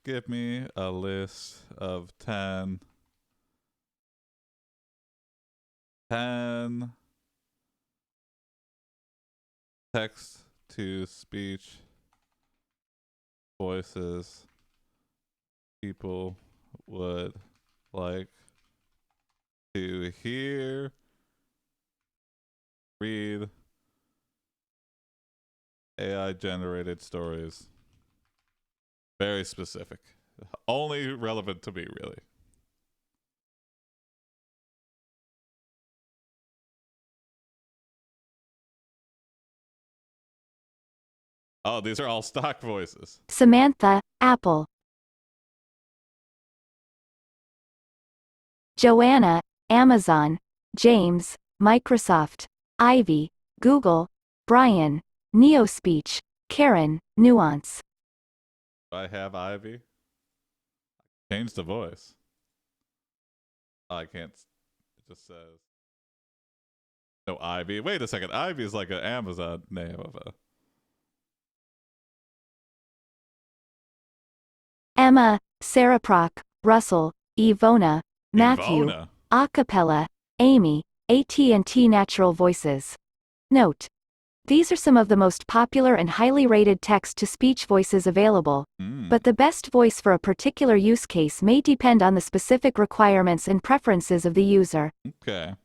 Give me a list of 10 text to speech voices people would like to hear, read AI generated stories. Very specific. Only relevant to me, really. Oh, these are all stock voices. Samantha, Apple. Joanna, Amazon. James, Microsoft. Ivy, Google. Brian, Neospeech. Karen, Nuance. Do I have Ivy? Change the voice. Oh, I can't. It just says. No, Ivy. Wait a second. Ivy is like an Amazon name of a. Emma, Sarah Proc, Russell, Ivona, Matthew, Ivona. Acapella, Amy, AT&T Natural Voices. Note: these are some of the most popular and highly rated text-to-speech voices available, but the best voice for a particular use case may depend on the specific requirements and preferences of the user. Okay.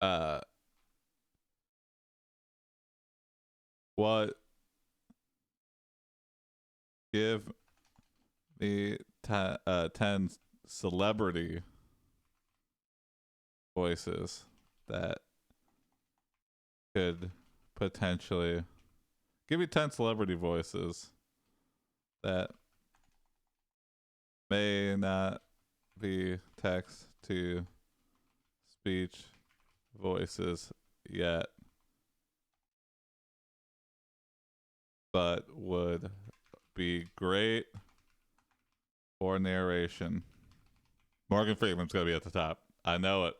Uh, what? Give me 10 celebrity voices that could potentially. Give me 10 celebrity voices that may not be text to speech voices yet, but would be great for narration. Morgan Freeman's gonna be at the top. I know it.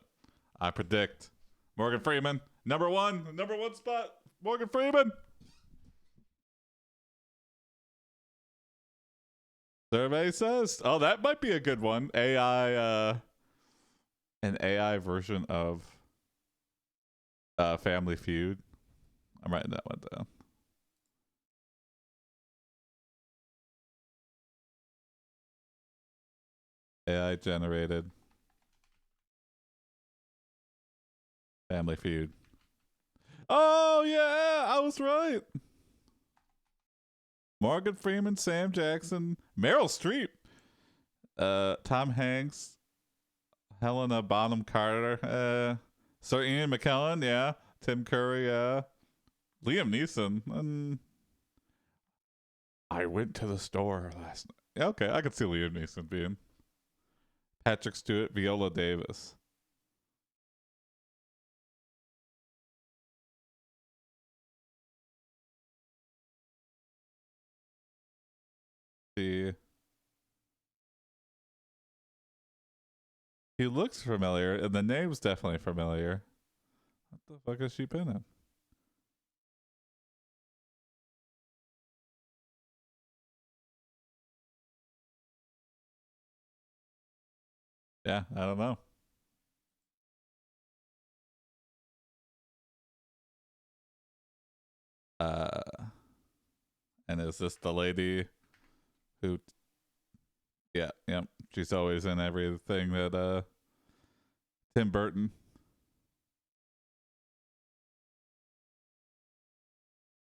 I predict. Morgan Freeman, number one spot. Morgan Freeman. Survey says, oh, that might be a good one. An AI version of Family Feud. I'm writing that one down. AI generated Family Feud. Oh yeah, I was right. Morgan Freeman, Sam Jackson, Meryl Streep, Tom Hanks, Helena Bonham Carter, Sir Ian McKellen, yeah, Tim Curry, yeah, Liam Neeson, and I went to the store last night. Yeah, okay, I could see Liam Neeson being Patrick Stewart, Viola Davis. See, he looks familiar, and the name's definitely familiar. What the fuck has she been in? Yeah, I don't know. Uh, and is this the lady who? Yeah, yeah. She's always in everything that Tim Burton.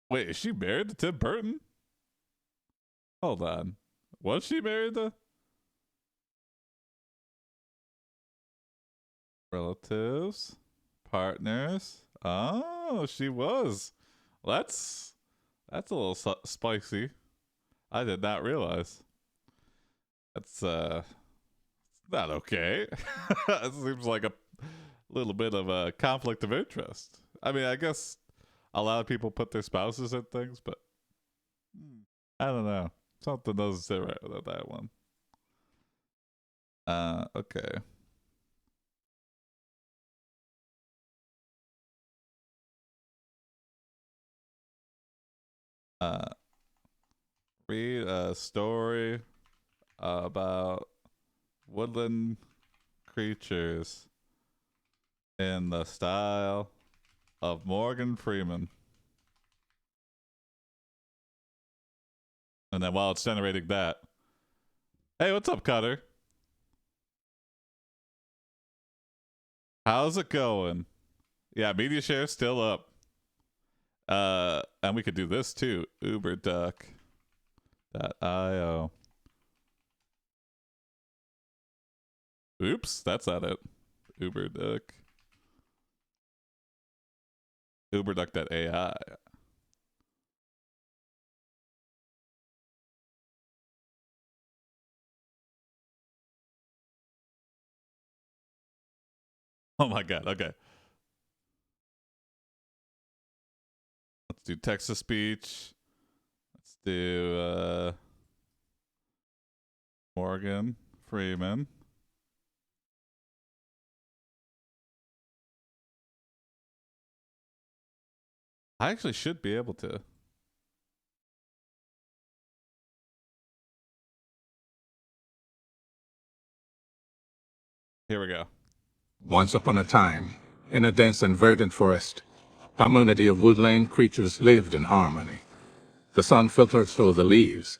Wait, is she married to Tim Burton? Hold on. Was she married to relatives? Partners? Oh, she was. Well, that's a little spicy. I did not realize. That's not okay. It seems like a little bit of a conflict of interest. I mean, I guess a lot of people put their spouses in things, but I don't know. Something doesn't sit right with that one. Okay. Uh, Read a story about woodland creatures in the style of Morgan Freeman. And then while it's generating that, hey, what's up, Cutter? How's it going? Yeah, media share still up. And we could do this too. Uberduck.io. Oops, that's not it. Uberduck. Uberduck.ai. Oh my god, okay. Let's do text to speech. Let's do Morgan Freeman. I actually should be able to. Here we go. Once upon a time, in a dense and verdant forest, a community of woodland creatures lived in harmony. The sun filtered through the leaves,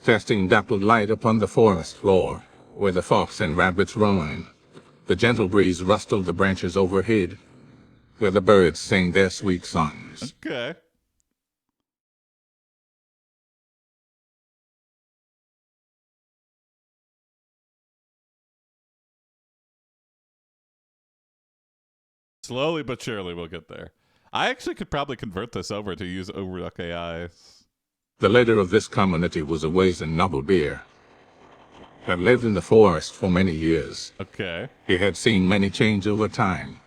casting dappled light upon the forest floor, where the fox and rabbits roamed. The gentle breeze rustled the branches overhead, where the birds sang their sweet songs. Okay. Slowly but surely we'll get there. I actually could probably convert this over to use Overduck AI. The leader of this community was a wise and noble bear that lived in the forest for many years. Okay. He had seen many change over time.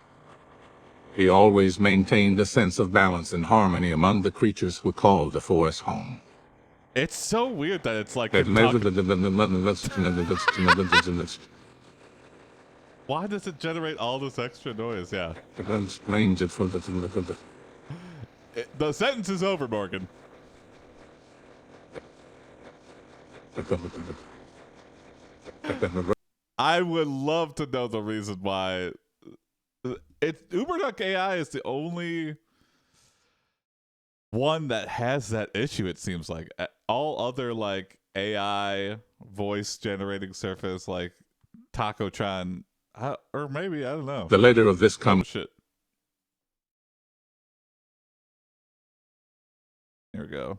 He always maintained a sense of balance and harmony among the creatures who called the forest home. It's so weird that it's like why does it generate all this extra noise? Yeah. The sentence is over, Morgan. I would love to know the reason why. Uberduck AI is the only one that has that issue. It seems like all other like AI voice generating surface like Tacotron, or maybe I don't know. The leader of this shit. Here we go.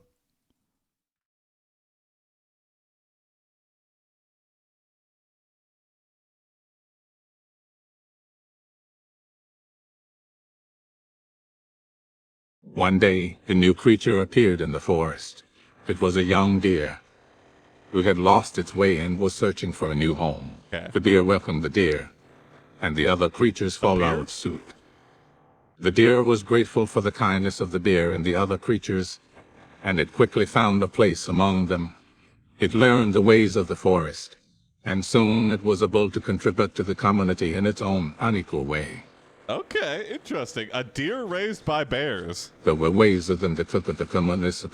One day, a new creature appeared in the forest. It was a young deer who had lost its way and was searching for a new home. Okay. The deer welcomed the deer, and the other creatures followed suit. The deer was grateful for the kindness of the bear and the other creatures, and it quickly found a place among them. It learned the ways of the forest, and soon it was able to contribute to the community in its own unequal way. Okay, interesting. A deer raised by bears. There were ways of them that took the community.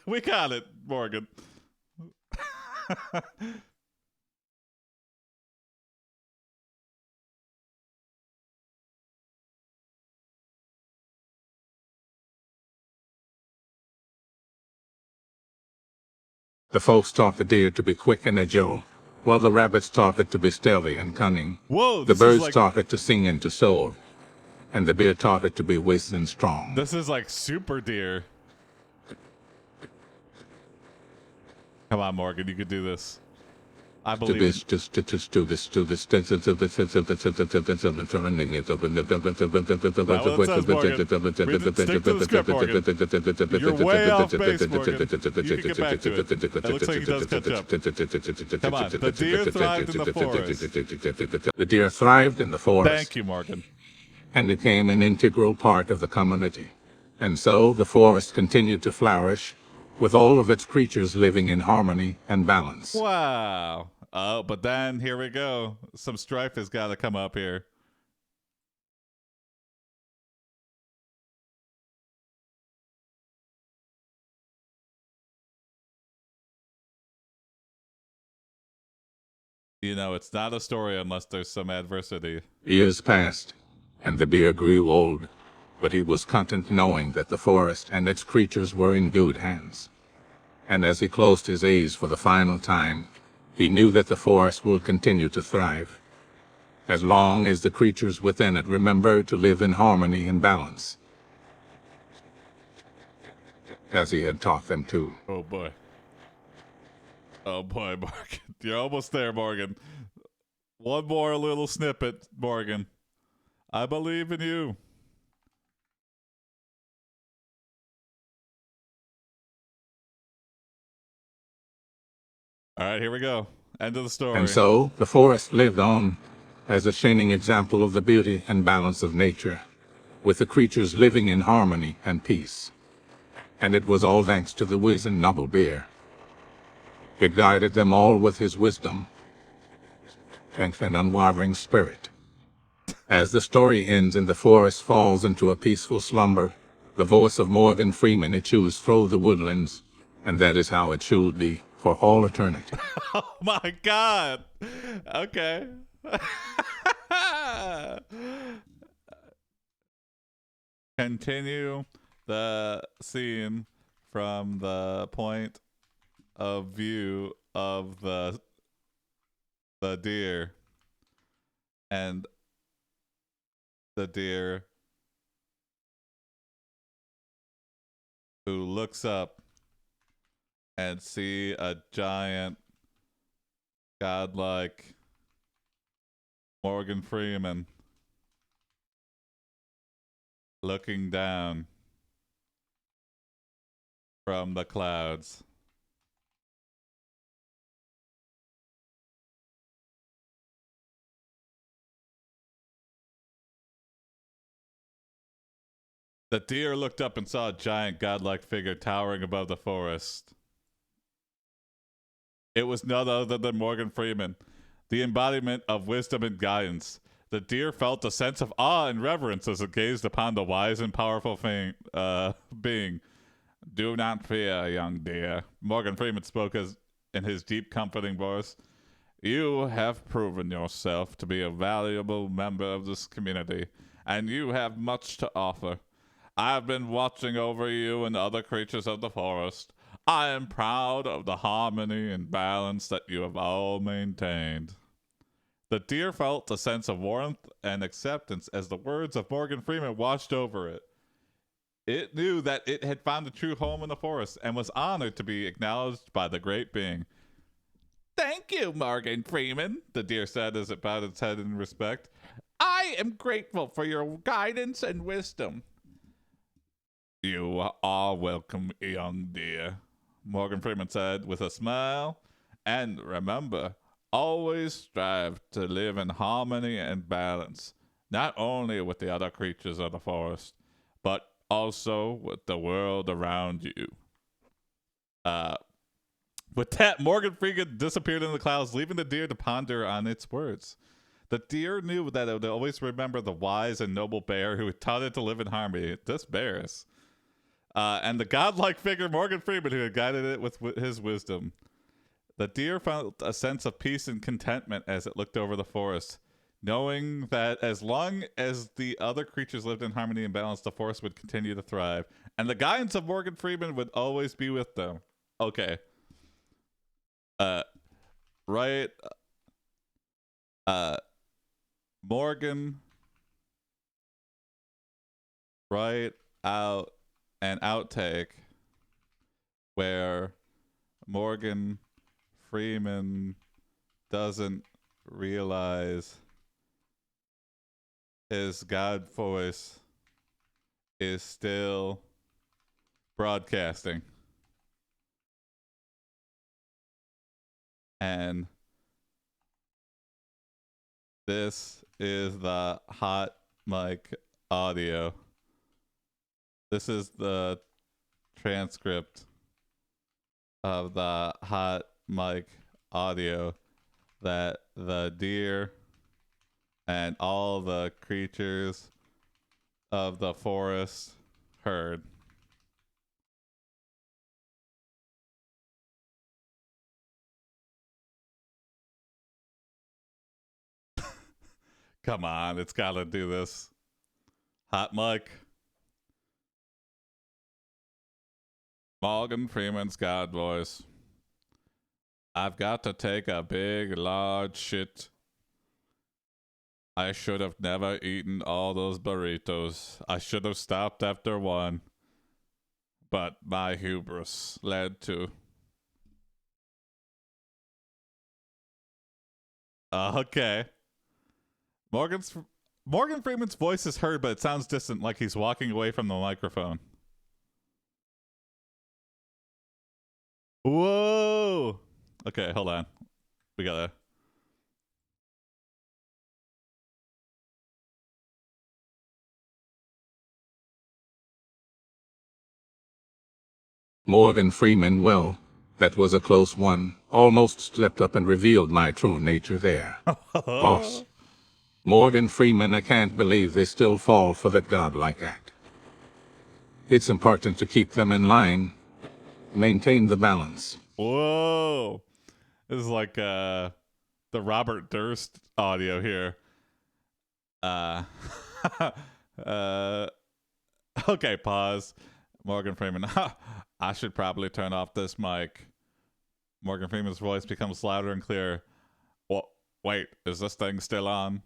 We got it, Morgan. The folks taught the deer to be quick and agile, while the rabbits taught it to be stealthy and cunning. Whoa! The birds taught it to sing and to soar, and the bear taught it to be wise and strong. This is like super deer. Come on, Morgan, you could do this. I believe this. Let's go, Morgan. You're way off base, Morgan. You can get back to it. It looks like he does catch up. Come on. The deer thrived in the forest. The deer thrived in the forest. Thank you, Morgan. And became an integral part of the community. And so the forest continued to flourish, with all of its creatures living in harmony and balance. Wow. Oh, but then here we go. Some strife has got to come up here. You know, it's not a story unless there's some adversity. Years passed, and the deer grew old, but he was content knowing that the forest and its creatures were in good hands. And as he closed his eyes for the final time, he knew that the forest would continue to thrive, as long as the creatures within it remembered to live in harmony and balance, as he had taught them to. Oh boy. Oh boy, Morgan. You're almost there, Morgan. One more little snippet, Morgan. I believe in you. All right, here we go. End of the story. And so the forest lived on as a shining example of the beauty and balance of nature, with the creatures living in harmony and peace. And it was all thanks to the wise and noble bear. It guided them all with his wisdom and an unwavering spirit. As the story ends and the forest falls into a peaceful slumber, the voice of Morgan Freeman echoes through the woodlands, and that is how it should be for all eternity. Oh my god. Okay. Continue the scene from the point of view of the deer, and the deer who looks up and see a giant godlike Morgan Freeman looking down from the clouds. The deer looked up and saw a giant godlike figure towering above the forest. It was none other than Morgan Freeman, the embodiment of wisdom and guidance. The deer felt a sense of awe and reverence as it gazed upon the wise and powerful being. Do not fear, young deer, Morgan Freeman spoke in his deep, comforting voice. You have proven yourself to be a valuable member of this community, and you have much to offer. I have been watching over you and other creatures of the forest. I am proud of the harmony and balance that you have all maintained. The deer felt a sense of warmth and acceptance as the words of Morgan Freeman washed over it. It knew that it had found a true home in the forest and was honored to be acknowledged by the great being. Thank you, Morgan Freeman, the deer said as it bowed its head in respect. I am grateful for your guidance and wisdom. You are welcome, young deer, Morgan Freeman said with a smile. And remember, always strive to live in harmony and balance, not only with the other creatures of the forest, but also with the world around you. With that, Morgan Freeman disappeared in the clouds, leaving the deer to ponder on its words. The deer knew that it would always remember the wise and noble bear who had taught it to live in harmony. This bears. And the godlike figure Morgan Freeman who had guided it with his wisdom. The deer felt a sense of peace and contentment as it looked over the forest, knowing that as long as the other creatures lived in harmony and balance, the forest would continue to thrive, and the guidance of Morgan Freeman would always be with them. Okay. Right. Morgan. Right out an outtake where Morgan Freeman doesn't realize his God voice is still broadcasting. And this is the hot mic audio. This is the transcript of the hot mic audio that the deer and all the creatures of the forest heard. Come on, it's gotta do this. Hot mic. Morgan Freeman's God voice. I've got to take a big, large shit. I should have never eaten all those burritos. I should have stopped after one. But my hubris led to. Okay. Morgan Freeman's voice is heard, but it sounds distant, like he's walking away from the microphone. Whoa! Okay, hold on. We gotta. Morgan Freeman, well, that was a close one. Almost slipped up and revealed my true nature there. Boss. Morgan Freeman, I can't believe they still fall for that godlike act. It's important to keep them in line, maintain the balance. Whoa! This is like the Robert Durst audio here. Okay, pause. Morgan Freeman. I should probably turn off this mic. Morgan Freeman's voice becomes louder and clearer. Well, wait, is this thing still on?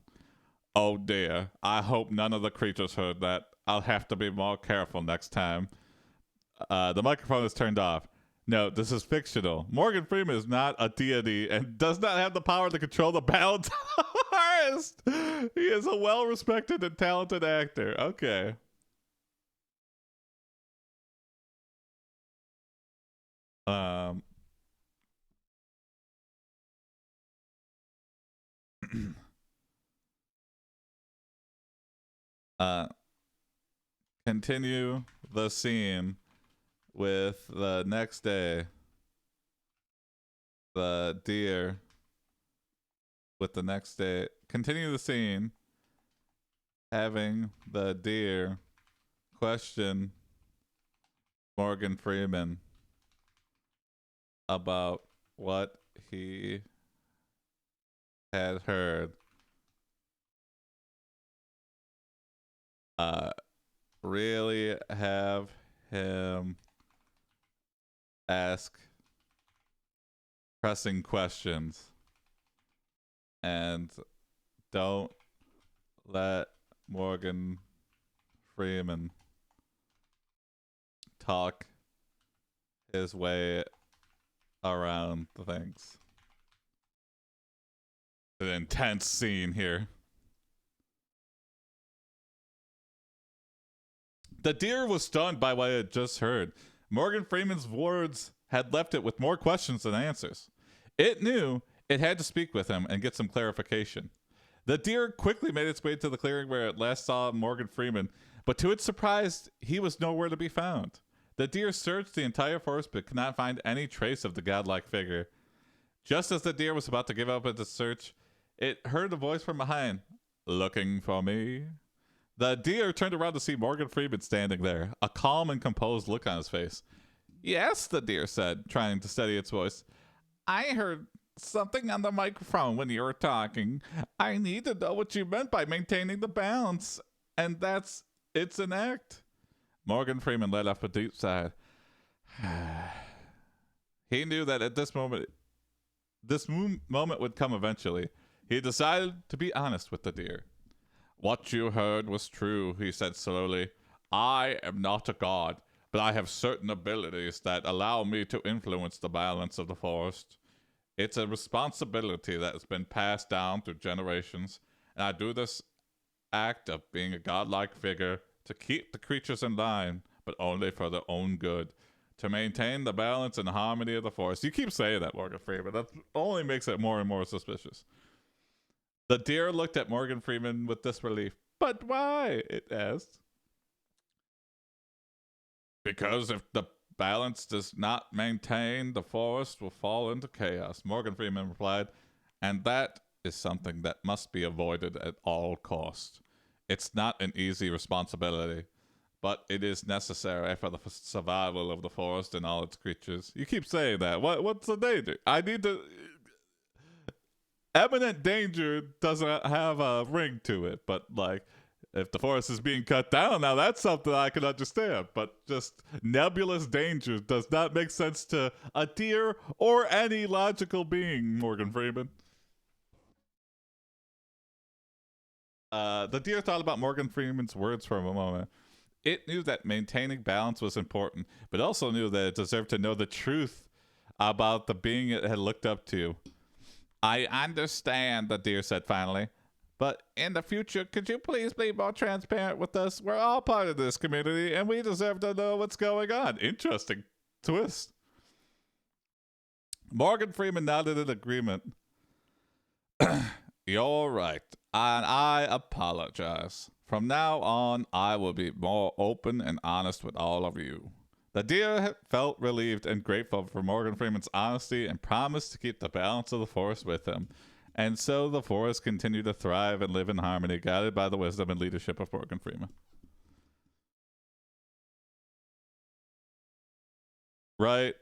Oh dear. I hope none of the creatures heard that. I'll have to be more careful next time. The microphone is turned off. No, this is fictional. Morgan Freeman is not a deity and does not have the power to control the balance of the forest. He is a well-respected and talented actor. Okay. Continue the scene with the next day. The deer with the next day. Continue the scene having the deer question Morgan Freeman about what he had heard. Really have him ask pressing questions and don't let Morgan Freeman talk his way around the things. An intense scene here. The deer was stunned by what it had just heard. Morgan Freeman's words had left it with more questions than answers. It knew it had to speak with him and get some clarification. The deer quickly made its way to the clearing where it last saw Morgan Freeman, but to its surprise, he was nowhere to be found. The deer searched the entire forest but could not find any trace of the godlike figure. Just as the deer was about to give up its search, it heard a voice from behind. Looking for me? The deer turned around to see Morgan Freeman standing there, a calm and composed look on his face. Yes, the deer said, trying to steady its voice. I heard something on the microphone when you were talking. I need to know what you meant by maintaining the balance. And it's an act. Morgan Freeman let off a deep sigh. He knew that at this moment would come eventually. He decided to be honest with the deer. What you heard was true, he said slowly. I am not a god, but I have certain abilities that allow me to influence the balance of the forest. It's a responsibility that has been passed down through generations, and I do this act of being a godlike figure to keep the creatures in line, but only for their own good. To maintain the balance and harmony of the forest. You keep saying that, Morgan Freeman. That only makes it more and more suspicious. The deer looked at Morgan Freeman with disbelief. But why? It asked. Because if the balance does not maintain, the forest will fall into chaos, Morgan Freeman replied. And that is something that must be avoided at all costs. It's not an easy responsibility, but it is necessary for the survival of the forest and all its creatures. You keep saying that. What's the danger? I need to... Imminent danger doesn't have a ring to it, but like if the forest is being cut down, now that's something I can understand. But just nebulous danger does not make sense to a deer or any logical being, Morgan Freeman. The deer thought about Morgan Freeman's words for a moment. It knew that maintaining balance was important, but also knew that it deserved to know the truth about the being it had looked up to. I understand, the deer said finally. But in the future, could you please be more transparent with us? We're all part of this community, and we deserve to know what's going on. Interesting twist. Morgan Freeman nodded in agreement. You're right, and I apologize. From now on, I will be more open and honest with all of you. The deer felt relieved and grateful for Morgan Freeman's honesty and promised to keep the balance of the forest with him. And so the forest continued to thrive and live in harmony, guided by the wisdom and leadership of Morgan Freeman. Right.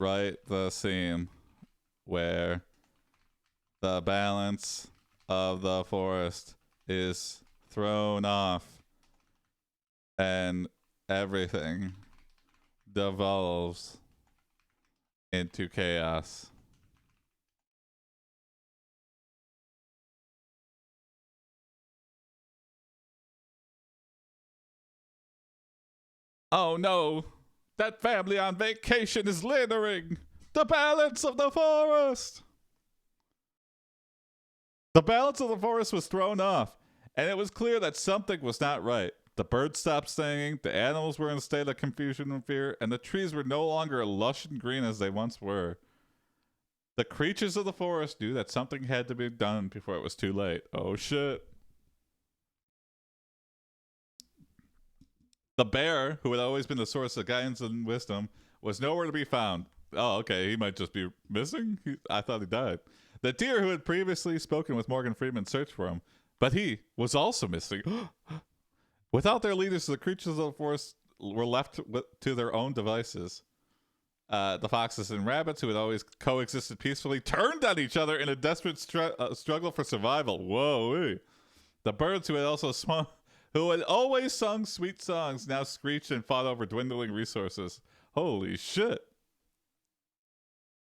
Right, the scene where the balance of the forest is thrown off and everything devolves into chaos. Oh no! That family on vacation is littering the balance of the forest! The balance of the forest was thrown off, and it was clear that something was not right. The birds stopped singing, the animals were in a state of confusion and fear, and the trees were no longer lush and green as they once were. The creatures of the forest knew that something had to be done before it was too late. Oh shit. The bear, who had always been the source of guidance and wisdom, was nowhere to be found. Oh, okay, he might just be missing? I thought he died. The deer, who had previously spoken with Morgan Freeman, searched for him, but he was also missing. Without their leaders, the creatures of the forest were left to their own devices. The foxes and rabbits, who had always coexisted peacefully, turned on each other in a desperate struggle for survival. Whoa! The birds, who had always sung sweet songs, now screeched and fought over dwindling resources. Holy shit!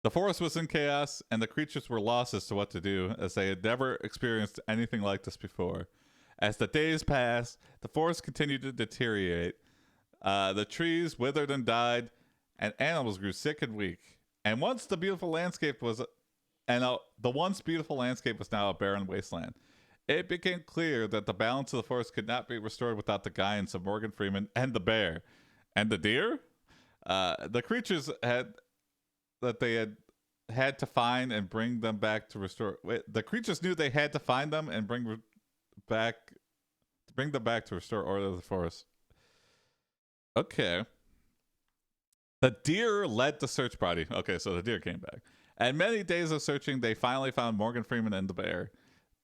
The forest was in chaos, and the creatures were lost as to what to do, as they had never experienced anything like this before. As the days passed, the forest continued to deteriorate. The trees withered and died, and animals grew sick and weak. And the once beautiful landscape was now a barren wasteland. It became clear that the balance of the forest could not be restored without the guidance of Morgan Freeman and the bear. And the deer? The creatures had to find and bring them back to restore. The creatures knew they had to find them and bring them back to restore order to the forest. Okay. The deer led the search party. Okay, so the deer came back. And many days of searching, they finally found Morgan Freeman and the bear.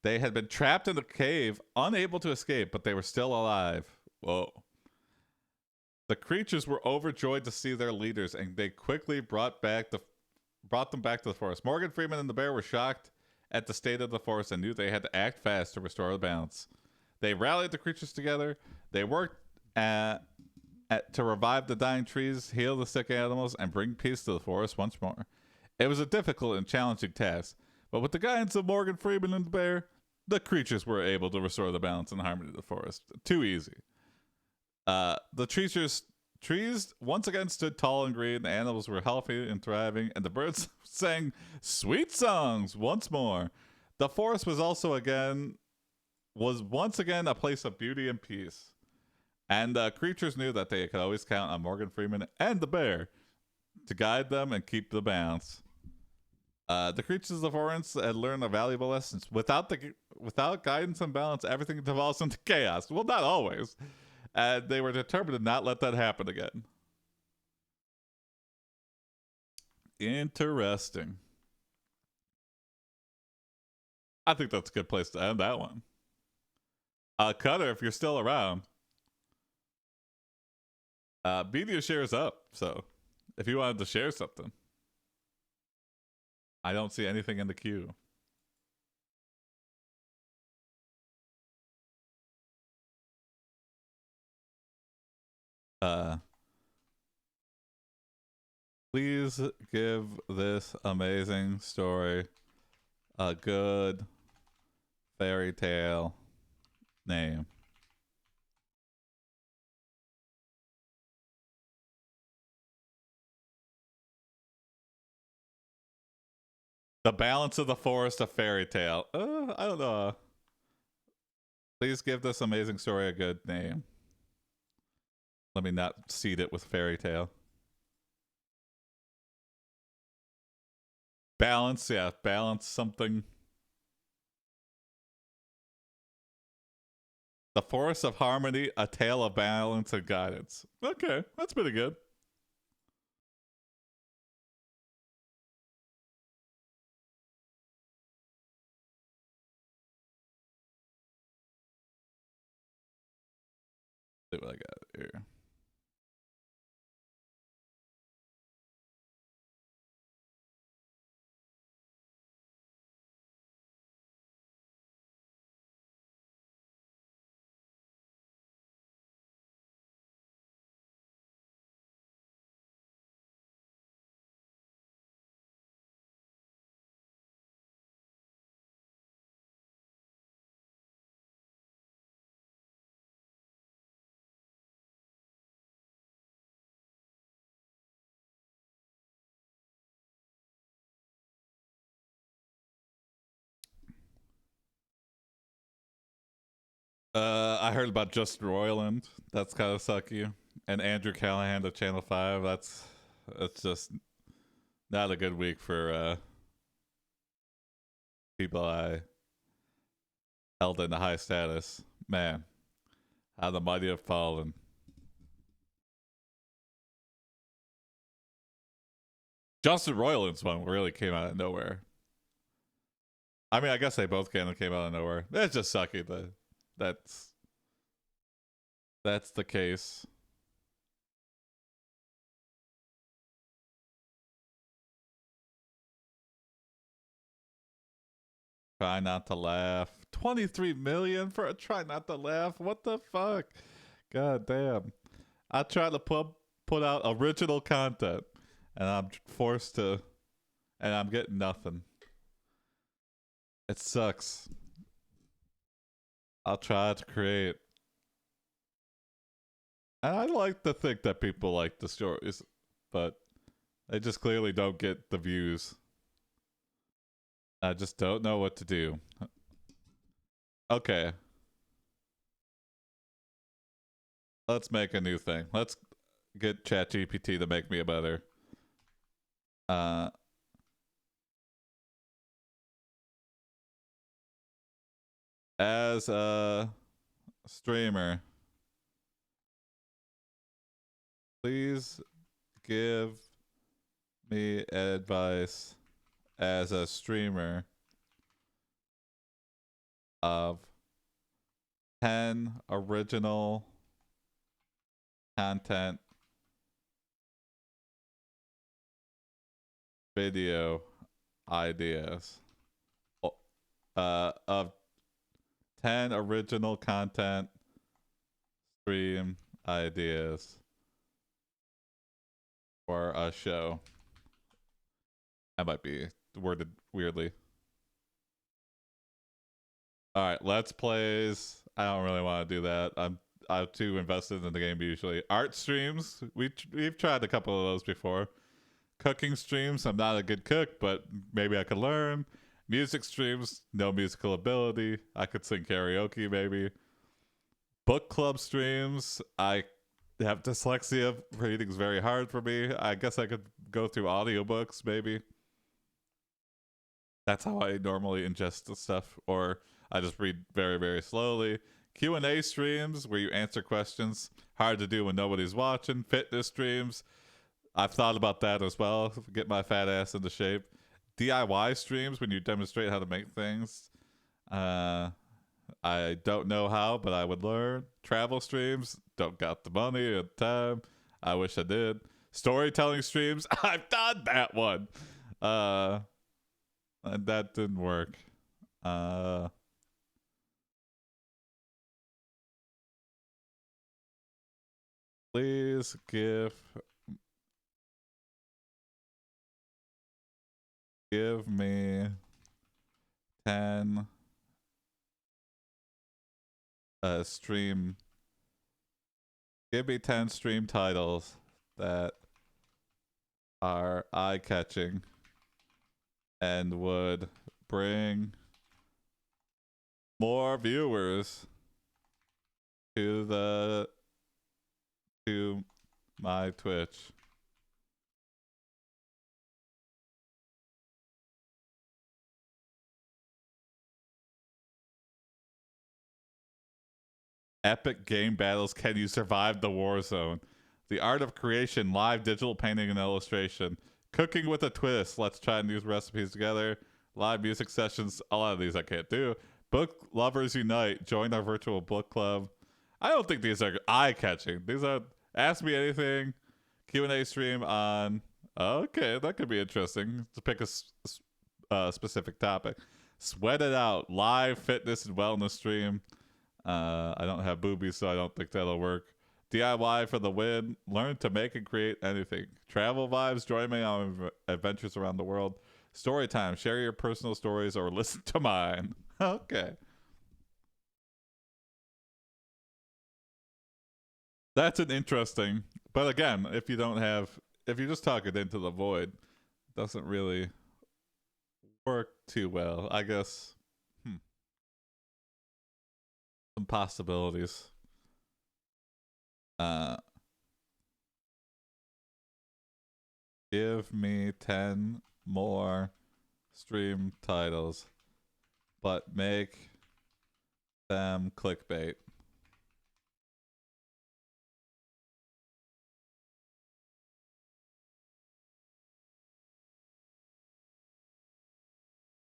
They had been trapped in a cave, unable to escape, but they were still alive. Whoa. The creatures were overjoyed to see their leaders, and they quickly brought them back to the forest. Morgan Freeman and the bear were shocked at the state of the forest and knew they had to act fast to restore the balance. They rallied the creatures together. They worked to revive the dying trees, heal the sick animals, and bring peace to the forest once more. It was a difficult and challenging task, but with the guidance of Morgan Freeman and the bear, the creatures were able to restore the balance and harmony of the forest. Too easy. The trees once again stood tall and green, the animals were healthy and thriving, and the birds sang sweet songs once more. The forest was once again a place of beauty and peace. And the creatures knew that they could always count on Morgan Freeman and the bear to guide them and keep the balance. The creatures of the forest had learned a valuable lesson. Without guidance and balance, everything devolves into chaos. Well, not always. And they were determined to not let that happen again. Interesting. I think that's a good place to end that one. Cutter, if you're still around, media shares up. So if you wanted to share something, I don't see anything in the queue. Please give this amazing story a good fairy tale name. The Balance of the Forest, a fairy tale. I don't know. Please give this amazing story a good name. Let me not seed it with fairy tale. Balance, yeah, balance something. The Forest of Harmony, a tale of balance and guidance. Okay, that's pretty good. See what I got here. I heard about Justin Roiland. That's kind of sucky. And Andrew Callahan of Channel 5. That's just not a good week for people I held in a high status. Man, how the mighty have fallen. Justin Roiland's one really came out of nowhere. I mean, I guess they both kind of came out of nowhere. It's just sucky that that's the case. Try not to laugh. 23 million for a try not to laugh. What the fuck? God damn. I try to put out original content and I'm forced to and I'm getting nothing. It sucks. I'll try to create. And I like to think that people like the stories, but they just clearly don't get the views. I just don't know what to do. Okay. Let's make a new thing. Let's get ChatGPT to make me a better. As a streamer, please give me advice as a streamer of 10 original content video ideas of 10 original content stream ideas for a show. That might be worded weirdly. All right, let's plays. I don't really want to do that. I'm too invested in the game usually. Art streams. We've tried a couple of those before. Cooking streams. I'm not a good cook, but maybe I could learn. Music streams. No musical ability. I could sing karaoke maybe. Book club streams. I have dyslexia. Reading's very hard for me. I guess I could go through audiobooks maybe. That's how I normally ingest the stuff, or I just read very, very slowly. Q&A streams where you answer questions. Hard to do when nobody's watching. Fitness streams. I've thought about that as well. Get my fat ass into shape. DIY streams when you demonstrate how to make things. I don't know how, but I would learn. Travel streams. Don't got the money or the time. I wish I did. Storytelling streams. I've done that one. That didn't work. Please give me 10 stream. Give me 10 stream titles that are eye catching and would bring more viewers to my Twitch. Epic game battles. Can you survive the war zone? The art of creation, live digital painting and illustration. Cooking with a twist. Let's try new recipes together. Live music sessions. A lot of these I can't do. Book lovers unite. Join our virtual book club. I don't think these are eye-catching. These are ask me anything. Q&A stream on. Okay, that could be interesting to pick a specific topic. Sweat it out. Live fitness and wellness stream. I don't have boobies, so I don't think that'll work. DIY for the win. Learn to make and create anything. Travel vibes. Join me on adventures around the world. Story time. Share your personal stories or listen to mine. Okay. That's an interesting. But again, if you just talk it into the void, it doesn't really work too well. I guess. Some possibilities. Give me 10 more stream titles, but make them clickbait.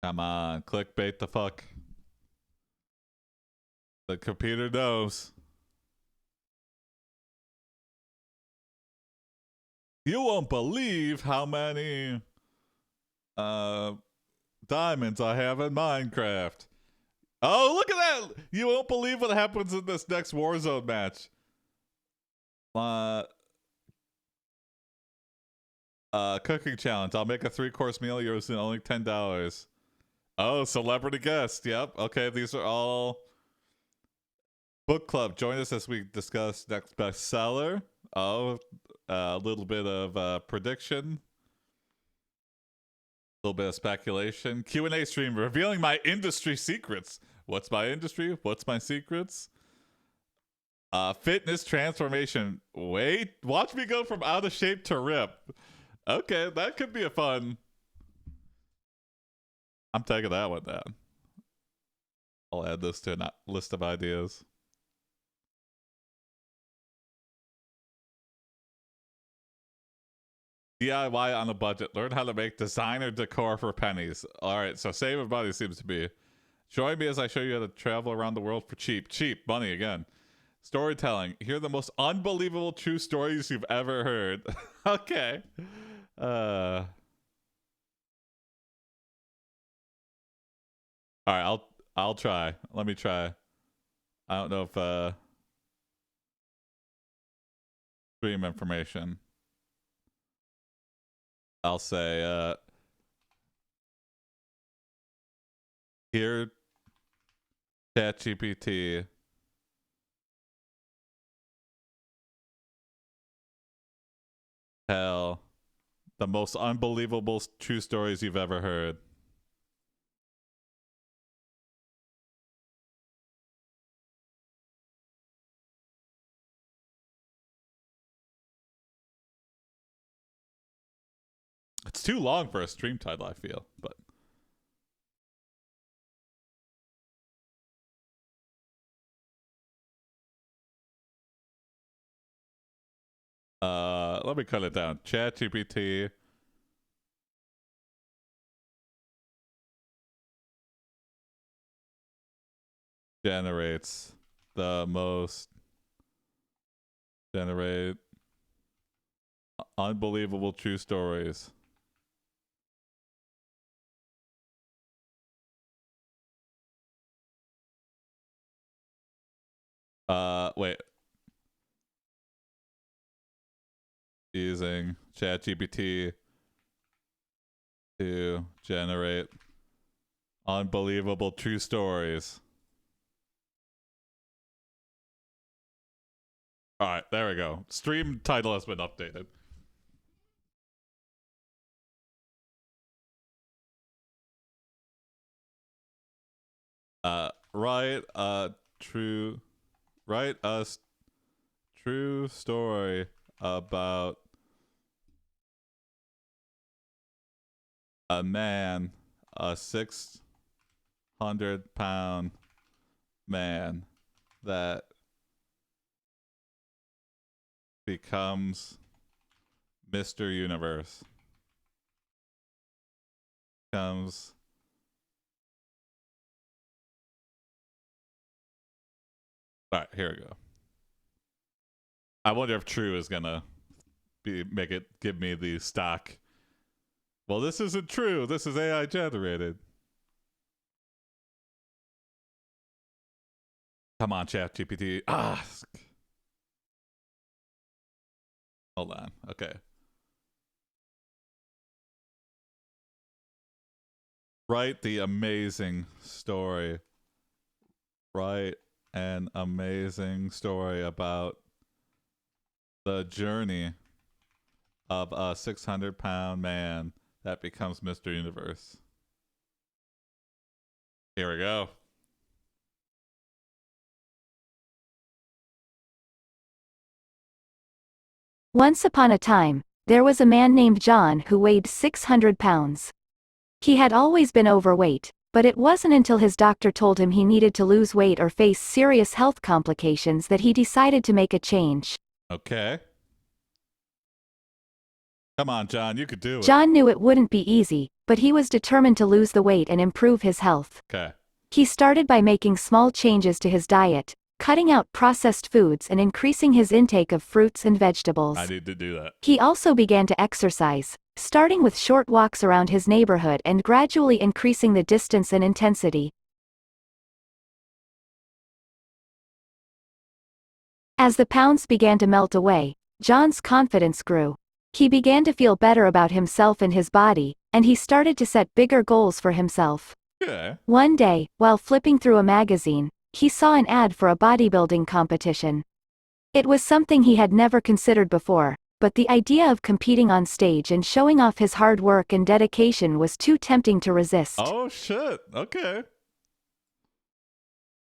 Come on, clickbait the fuck. The computer knows. You won't believe how many diamonds I have in Minecraft. Oh, look at that! You won't believe what happens in this next Warzone match. Cooking challenge. I'll make a 3-course meal. Yours in only $10. Oh, celebrity guest. Yep. Okay, these are all book club. Join us as we discuss next bestseller. Oh, a little bit of prediction. A little bit of speculation. Q&A stream revealing my industry secrets. What's my industry? What's my secrets? Fitness transformation. Wait, watch me go from out of shape to rip. Okay, that could be a fun. I'm taking that one down. I'll add this to a list of ideas. DIY on a budget. Learn how to make designer decor for pennies. All right, so save everybody seems to be. Join me as I show you how to travel around the world for cheap. Cheap money again. Storytelling. Hear the most unbelievable true stories you've ever heard. Okay. All right, I'll try. Let me try. I don't know if stream information. I'll say here ChatGPT tell the most unbelievable true stories you've ever heard. It's too long for a stream title, I feel, but let me cut it down. ChatGPT generates the most unbelievable true stories Wait. Using ChatGPT to generate unbelievable true stories. All right, there we go. Stream title has been updated. Write a true story about a man, a 600-pound man that becomes Mr. Universe. Becomes all right, here we go. I wonder if true is gonna give me the stock. Well, this isn't true. This is AI generated. Come on, ChatGPT. Ask. Hold on. Okay. Write the amazing story. Write an amazing story about the journey of a 600-pound man that becomes Mr. Universe. Here we go. Once upon a time, there was a man named John who weighed 600 pounds. He had always been overweight, but it wasn't until his doctor told him he needed to lose weight or face serious health complications that he decided to make a change. Okay. Come on, John, you could do it. John knew it wouldn't be easy, but he was determined to lose the weight and improve his health. Okay. He started by making small changes to his diet, cutting out processed foods and increasing his intake of fruits and vegetables. I need to do that. He also began to exercise, starting with short walks around his neighborhood and gradually increasing the distance and intensity. As the pounds began to melt away, John's confidence grew. He began to feel better about himself and his body, and he started to set bigger goals for himself. Yeah. One day, while flipping through a magazine, he saw an ad for a bodybuilding competition. It was something he had never considered before, but the idea of competing on stage and showing off his hard work and dedication was too tempting to resist. Oh, shit. Okay.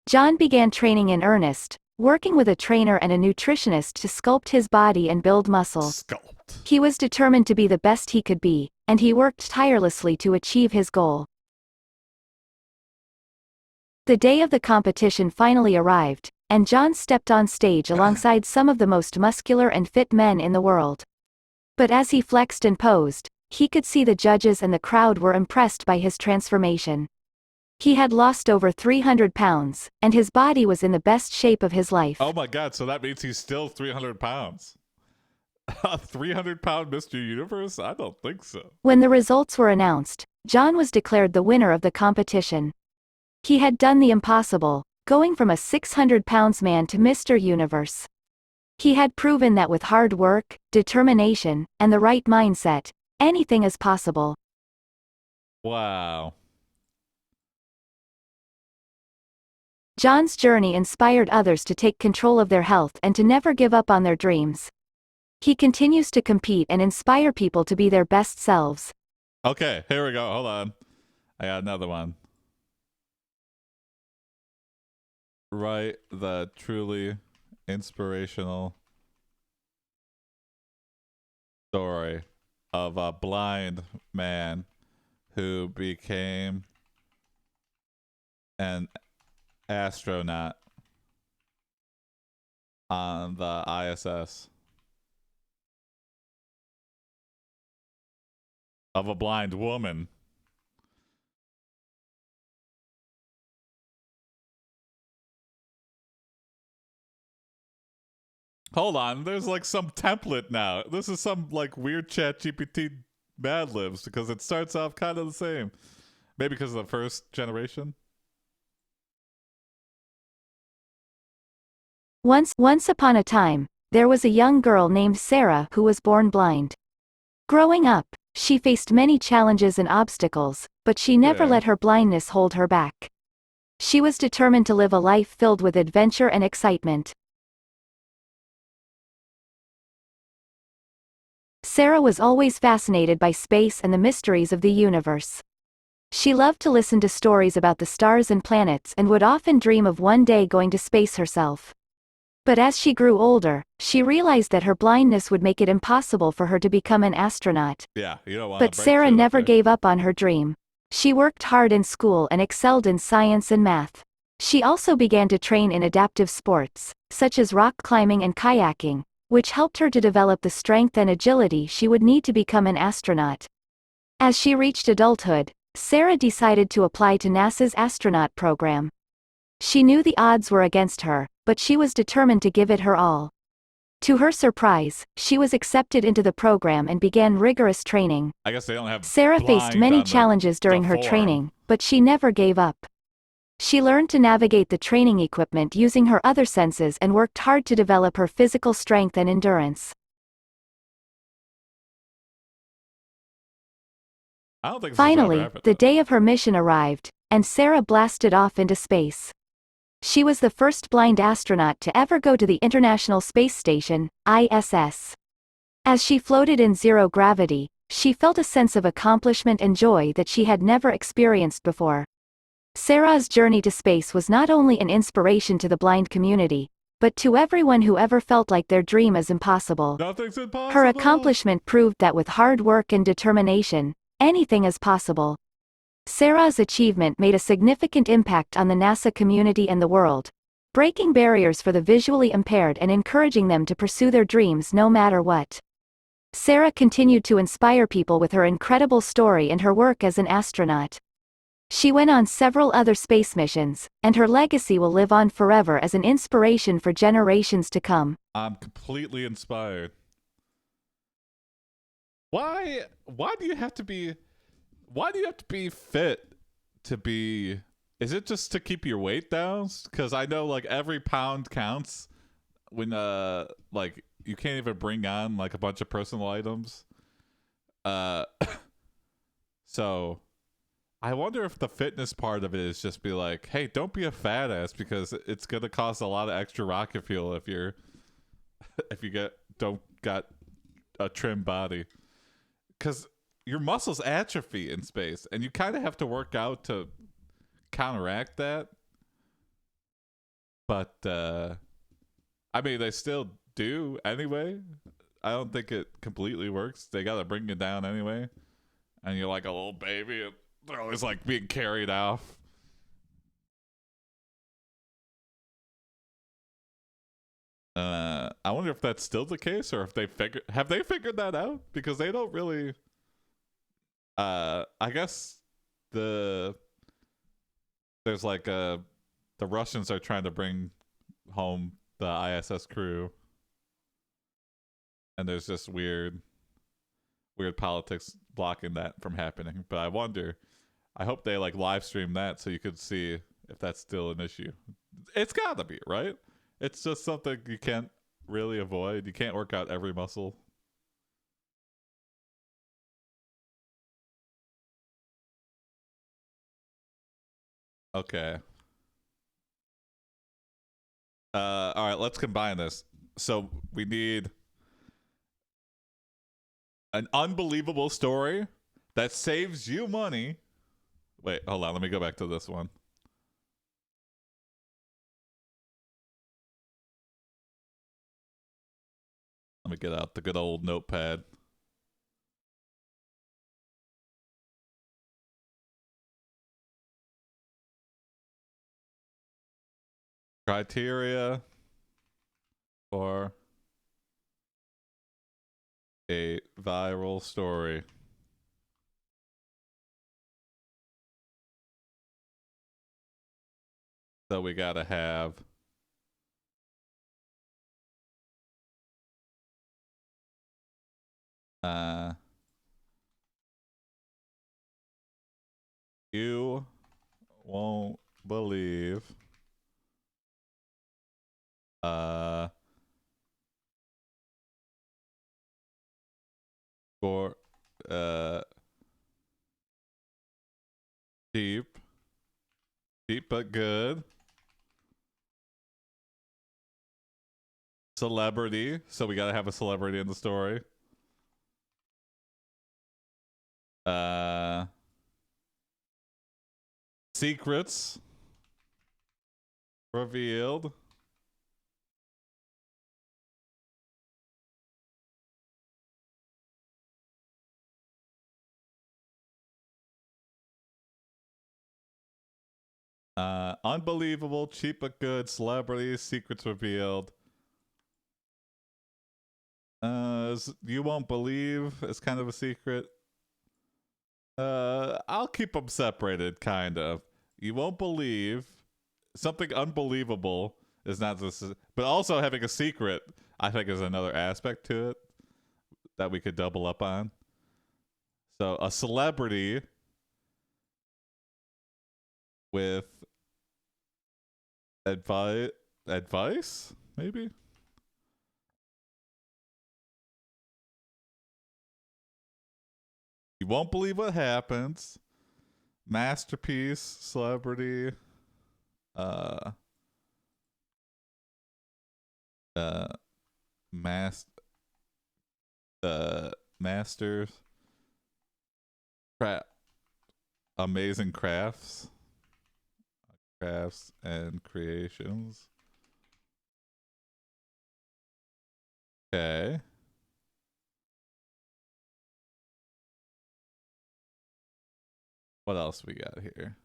John began training in earnest, working with a trainer and a nutritionist to sculpt his body and build muscle. Sculpt. He was determined to be the best he could be, and he worked tirelessly to achieve his goal. The day of the competition finally arrived, and John stepped on stage alongside some of the most muscular and fit men in the world. But as he flexed and posed, he could see the judges and the crowd were impressed by his transformation. He had lost over 300 pounds, and his body was in the best shape of his life. Oh my god, so that means he's still 300 pounds. A 300-pound Mr. Universe? I don't think so. When the results were announced, John was declared the winner of the competition. He had done the impossible, going from a 600 pounds man to Mr. Universe. He had proven that with hard work, determination, and the right mindset, anything is possible. Wow. John's journey inspired others to take control of their health and to never give up on their dreams. He continues to compete and inspire people to be their best selves. Okay, here we go. Hold on. I got another one. Write the truly inspirational story of a blind man who became an astronaut on the ISS. Of a blind woman. Hold on, there's like some template now. This is some like weird ChatGPT Mad Libs because it starts off kind of the same. Maybe because of the first generation. Once upon a time, there was a young girl named Sarah who was born blind. Growing up, she faced many challenges and obstacles, but she never Yeah. let her blindness hold her back. She was determined to live a life filled with adventure and excitement. Sarah was always fascinated by space and the mysteries of the universe. She loved to listen to stories about the stars and planets and would often dream of one day going to space herself. But as she grew older, she realized that her blindness would make it impossible for her to become an astronaut. Yeah, you don't want But to break Sarah shit up never there. gave up on her dream. She worked hard in school and excelled in science and math. She also began to train in adaptive sports, such as rock climbing and kayaking, which helped her to develop the strength and agility she would need to become an astronaut. As she reached adulthood, Sarah decided to apply to NASA's astronaut program. She knew the odds were against her, but she was determined to give it her all. To her surprise, she was accepted into the program and began rigorous training. I guess they don't have Sarah faced blind many on challenges during her forum. training, but she never gave up. She learned to navigate the training equipment using her other senses and worked hard to develop her physical strength and endurance. I don't think this will ever Finally, happen, the though. day of her mission arrived, and Sarah blasted off into space. She was the first blind astronaut to ever go to the International Space Station, ISS. As she floated in zero gravity, she felt a sense of accomplishment and joy that she had never experienced before. Sarah's journey to space was not only an inspiration to the blind community, but to everyone who ever felt like their dream is impossible. Nothing's impossible. Her accomplishment proved that with hard work and determination, anything is possible. Sarah's achievement made a significant impact on the NASA community and the world, breaking barriers for the visually impaired and encouraging them to pursue their dreams no matter what. Sarah continued to inspire people with her incredible story and her work as an astronaut. She went on several other space missions, and her legacy will live on forever as an inspiration for generations to come. I'm completely inspired. Why do you have to be fit to be? Is it just to keep your weight down? Because I know like every pound counts when like you can't even bring on like a bunch of personal items. Uh so I wonder if the fitness part of it is just be like, hey, don't be a fat ass because it's gonna cost a lot of extra rocket fuel if you're if you don't got a trim body. Because your muscles atrophy in space, and you kind of have to work out to counteract that. But I mean, they still do anyway. I don't think it completely works. They gotta bring you down anyway, and you're like a little baby. And they're always like being carried off. I wonder if that's still the case, or if they figured that out, because they don't really. I guess there's like the Russians are trying to bring home the ISS crew, and there's just weird politics blocking that from happening. But I wonder, I hope they like live stream that so you could see if that's still an issue. It's gotta be, right? It's just something you can't really avoid. You can't work out every muscle. Okay. All right, let's combine this. So we need an unbelievable story that saves you money. Wait, hold on. Let me go back to this one. Let me get out the good old notepad. Criteria for a viral story. So we gotta have uh you won't believe Uh, for cheap, cheap but good. Celebrity, so we gotta have a celebrity in the story. Uh, secrets revealed. Unbelievable, cheap but good, celebrity, secrets revealed. You won't believe it's kind of a secret. I'll keep them separated, kind of. You won't believe something unbelievable is not this, but also having a secret, I think, is another aspect to it that we could double up on. So a celebrity with advice, maybe. You won't believe what happens. Masterpiece, celebrity, uh, uh, mas- masters, amazing crafts and creations. Okay. What else we got here?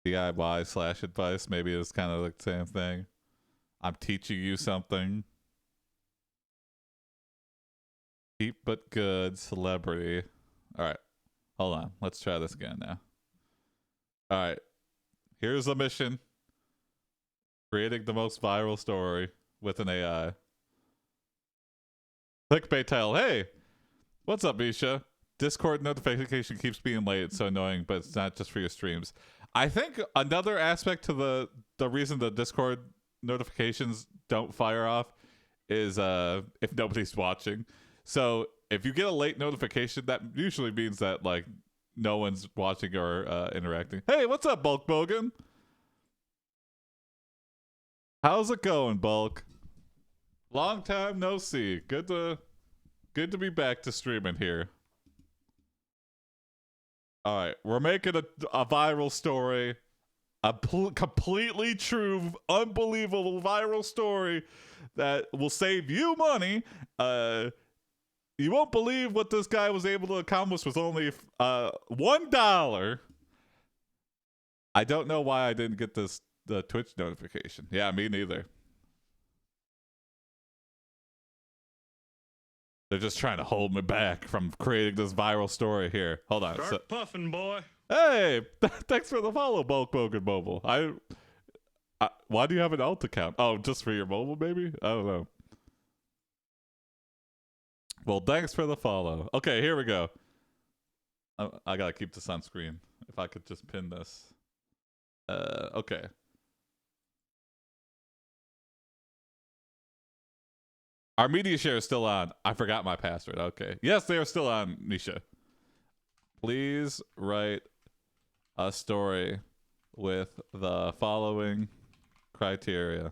DIY/advice, maybe it's kind of like the same thing. I'm teaching you something. Cheap but good, celebrity. All right, hold on. Let's try this again now. All right, here's a mission. Creating the most viral story with an AI. Clickbait title. Hey, what's up, Misha? Discord notification keeps being late. It's so annoying, but it's not just for your streams. I think another aspect to the reason the Discord notifications don't fire off is if nobody's watching. So if you get a late notification, that usually means that like no one's watching or interacting. Hey, what's up, Bulk Bogan? How's it going, Bulk? Long time no see. Good to be back to streaming here. All right, we're making a viral story, a completely true, unbelievable viral story that will save you money. You won't believe what this guy was able to accomplish with only $1. I don't know why I didn't get the Twitch notification. Yeah, me neither. They're just trying to hold me back from creating this viral story here. Hold on. Start puffing, boy. Hey, thanks for the follow, Bulk Bogan Mobile. Why do you have an alt account? Oh, just for your mobile, maybe? I don't know. Well, thanks for the follow. Okay, here we go. I gotta keep this on screen. If I could just pin this. Okay. Our media share is still on. I forgot my password. Okay. Yes, they are still on, Nisha. Please write a story with the following criteria.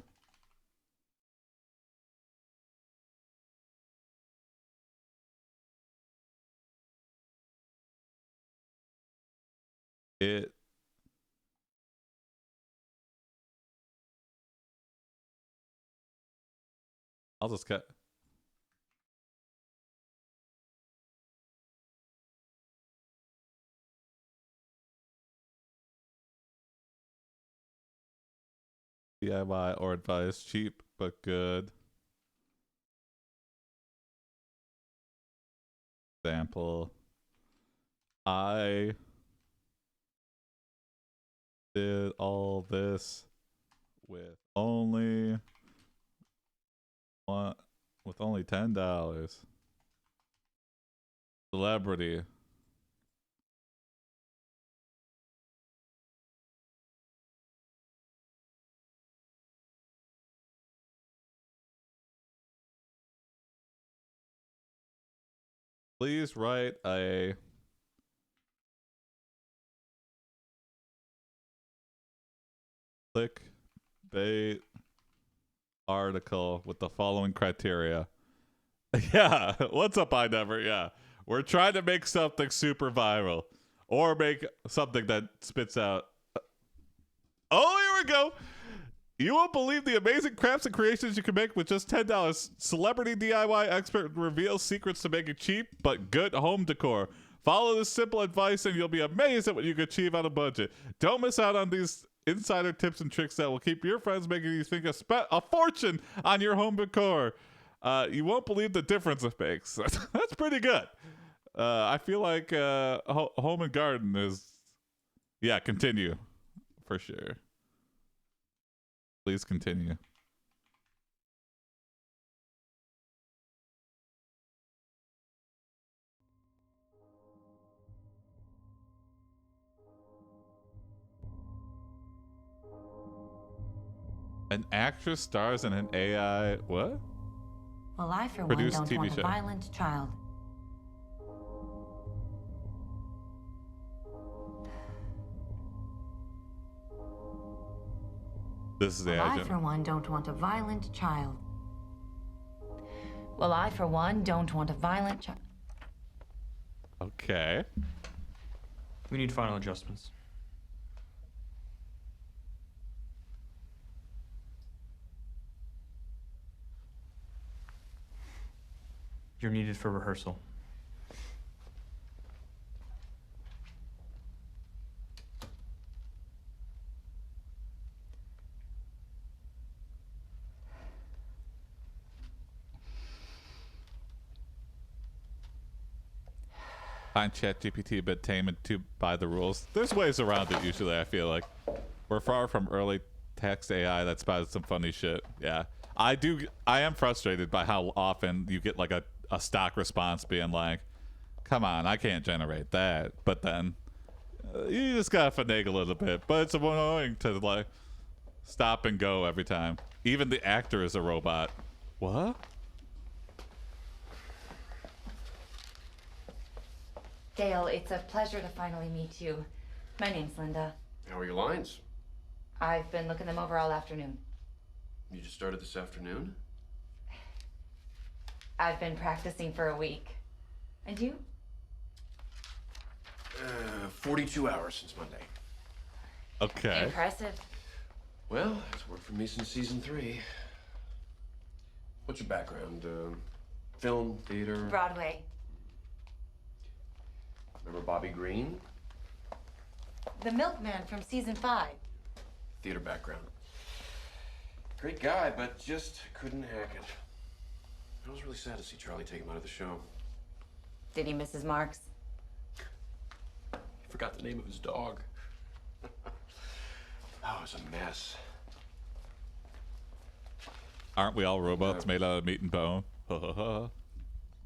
I'll just cut. DIY or advice, cheap but good. Example. I did all this with only $10. Celebrity. Please write a clickbait article with the following criteria. Yeah, what's up, I never? Yeah, we're trying to make something super viral, or make something that spits out. Oh, here we go. You won't believe the amazing crafts and creations you can make with just $10. Celebrity DIY expert reveals secrets to making cheap but good home decor. Follow this simple advice and you'll be amazed at what you can achieve on a budget. Don't miss out on these insider tips and tricks that will keep your friends making you think a fortune on your home decor. You won't believe the difference it makes. That's pretty good. I feel like home and garden is... Yeah, continue. For sure. Please continue. An actress stars in an AI what? Well, I for Produced one don't TV want show. a violent child. This is the Well, I agent. for one don't want a violent child. Well, I for one don't want a violent child. Okay. We need final adjustments. You're needed for rehearsal. Find ChatGPT a bit tame and too by the rules. There's ways around it usually, I feel like. We're far from early text AI that spouted some funny shit. Yeah. I am frustrated by how often you get like a stock response being like, come on, I can't generate that. But then you just gotta finagle a little bit. But it's annoying to like stop and go every time. Even the actor is a robot. What? Dale, it's a pleasure to finally meet you. My name's Linda. How are your lines? I've been looking them over all afternoon. You just started this afternoon? I've been practicing for a week. And you? 42 hours since Monday. Okay. Impressive. Well, it's worked for me since season 3. What's your background? Film, theater? Broadway. Remember Bobby Green? The milkman from season 5. Theater background. Great guy, but just couldn't hack it. I was really sad to see Charlie take him out of the show. Did he miss his marks? He forgot the name of his dog. Oh, it was a mess. Aren't we all robots made out of meat and bone?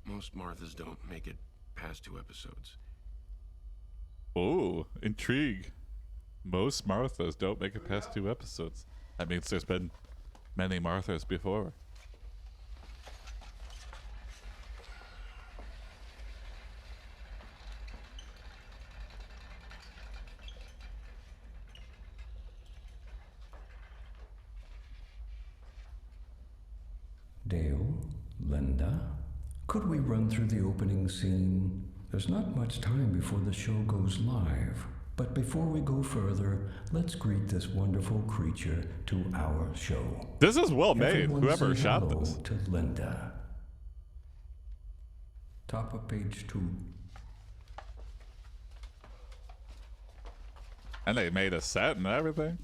Most Marthas don't make it past 2 episodes. Ooh, intrigue. Most Marthas don't make it past 2 episodes. That means there's been many Marthas before. Dale, Linda, could we run through the opening scene? There's not much time before the show goes live. But before we go further, let's greet this wonderful creature to our show. This is well made. Everyone Whoever say shot hello this. to Linda. Top of page 2. And they made a set and everything.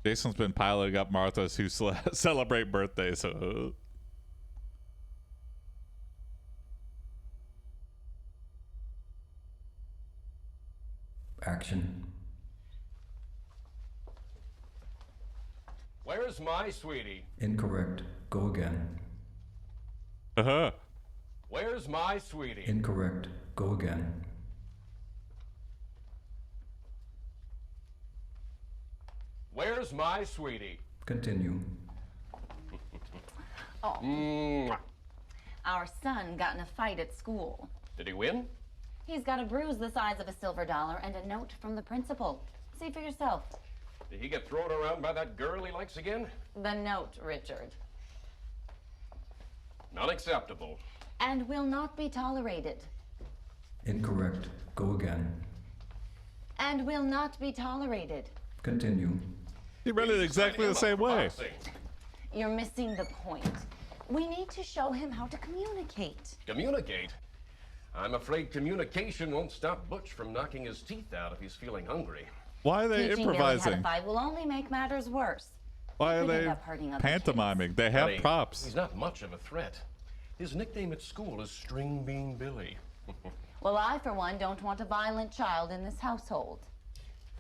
Jason's been piling up Marthas who celebrate birthdays. Action. Where's my sweetie? Incorrect. Go again. Uh-huh. Where's my sweetie? Incorrect. Go again. Where's my sweetie? Continue. Oh. Mwah. Our son got in a fight at school. Did he win? He's got a bruise the size of a silver dollar and a note from the principal. See for yourself. Did he get thrown around by that girl he likes again? The note, Richard. Unacceptable. And will not be tolerated. Incorrect. Go again. And will not be tolerated. Continue. He read it exactly the same way. You're missing the point. We need to show him how to communicate. Communicate? I'm afraid communication won't stop Butch from knocking his teeth out if he's feeling hungry. Why are they Teaching Billy how improvising? to fight will only make matters worse. Why are Could end they up hurting other pantomiming? They have Honey, props. He's not much of a threat. His nickname at school is String Bean Billy. Well, I, for one, don't want a violent child in this household.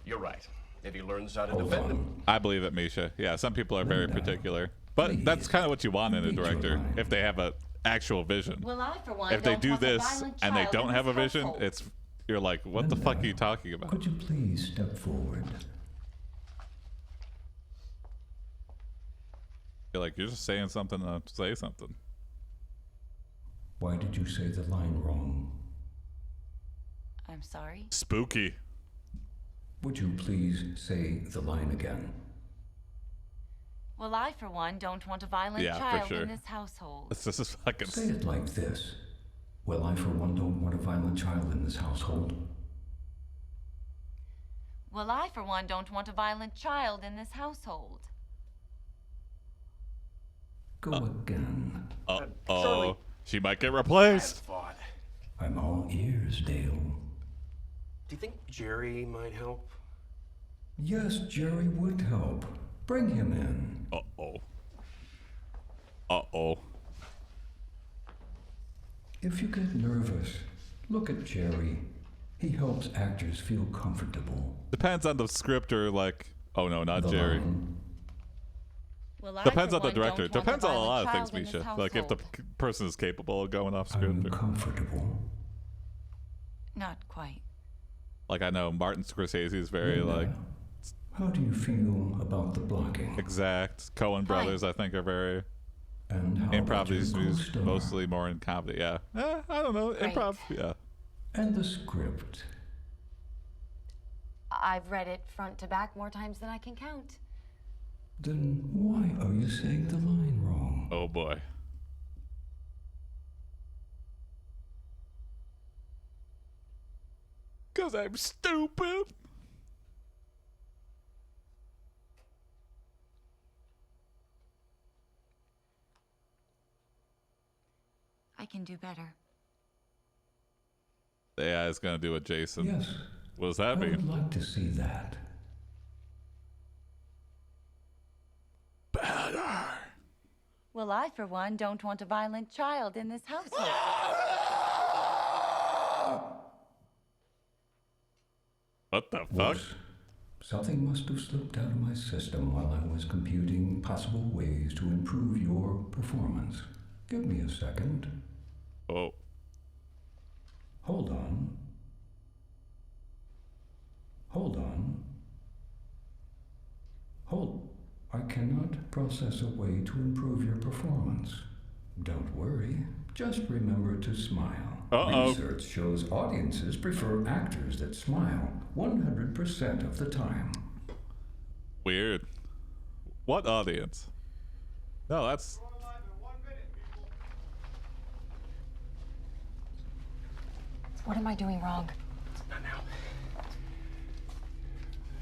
You're right. If he learns how to defend him. I believe it, Misha. Yeah, some people are very particular. But that's kind of what you want in a director, if they have an actual vision. Well, I, for one, If they don't do want a this violent and they child don't in have a this vision, household. you're like, what the fuck are you talking about? Could you please step forward? You're like, you're just saying something to say something. Why did you say the line wrong? I'm sorry? Spooky. Would you please say the line again? Well, I, for one, don't want a violent Yeah, for child sure. in this household. It's just a fucking... Say it like this. Well, I for one don't want a violent child in this household. Well, I, for one, don't want a violent child in this household. Go again. Uh-oh. She might get replaced. I'm all ears, Dale. Do you think Jerry might help? Yes, Jerry would help. Bring him in. Uh-oh. Uh-oh. If you get nervous, look at Jerry. He helps actors feel comfortable. Depends on the script or like... Oh, no, not The Jerry. line. Well, I, Depends for on the one, director. don't want Depends on a lot violent of things, child in this Misha. Like if the household. person is capable of going off Are script. you Or, comfortable? Not quite. like I know Martin Scorsese is very Linda, like how do you feel about the blocking? exact. Coen brothers, I think, are very... And how about your Improv is co-star? mostly more in comedy, yeah. I don't know. Right. Improv, yeah. And the script. I've read it front to back more times than I can count. Then why are you saying the line wrong? Oh boy. Because I'm stupid. I can do better. The AI is going to do a Jason. Yes. What does I that would mean? like to see that. Better. Well, I, for one, don't want a violent child in this household. What the fuck? Whoops. Something must have slipped out of my system while I was computing possible ways to improve your performance. Give me a second. Oh. Hold on. Hold on. Hold. I cannot process a way to improve your performance. Don't worry. Just remember to smile. Uh-oh. Research shows audiences prefer actors that smile 100% of the time. Weird. What audience? No, that's... What am I doing wrong? Not now.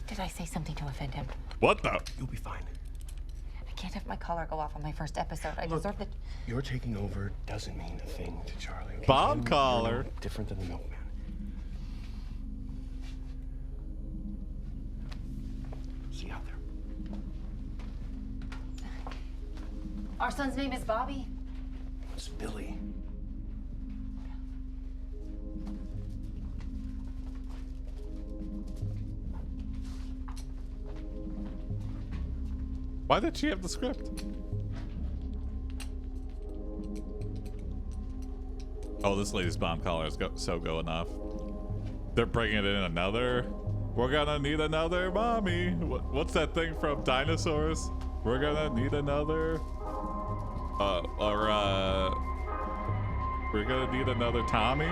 Did I say something to offend him? What the? You'll be fine. I can't have my collar go off on my first episode. I deserve it. Your taking over doesn't mean a thing to Charlie. Okay? Bomb You're collar. no different than the milkman. See you out there. Our son's name is Bobby. It's Billy. Why did she have the script? Oh, this lady's bomb collar is so going off. They're bringing in another. We're gonna need another mommy. What's that thing from Dinosaurs? We're gonna need another. We're gonna need another Tommy.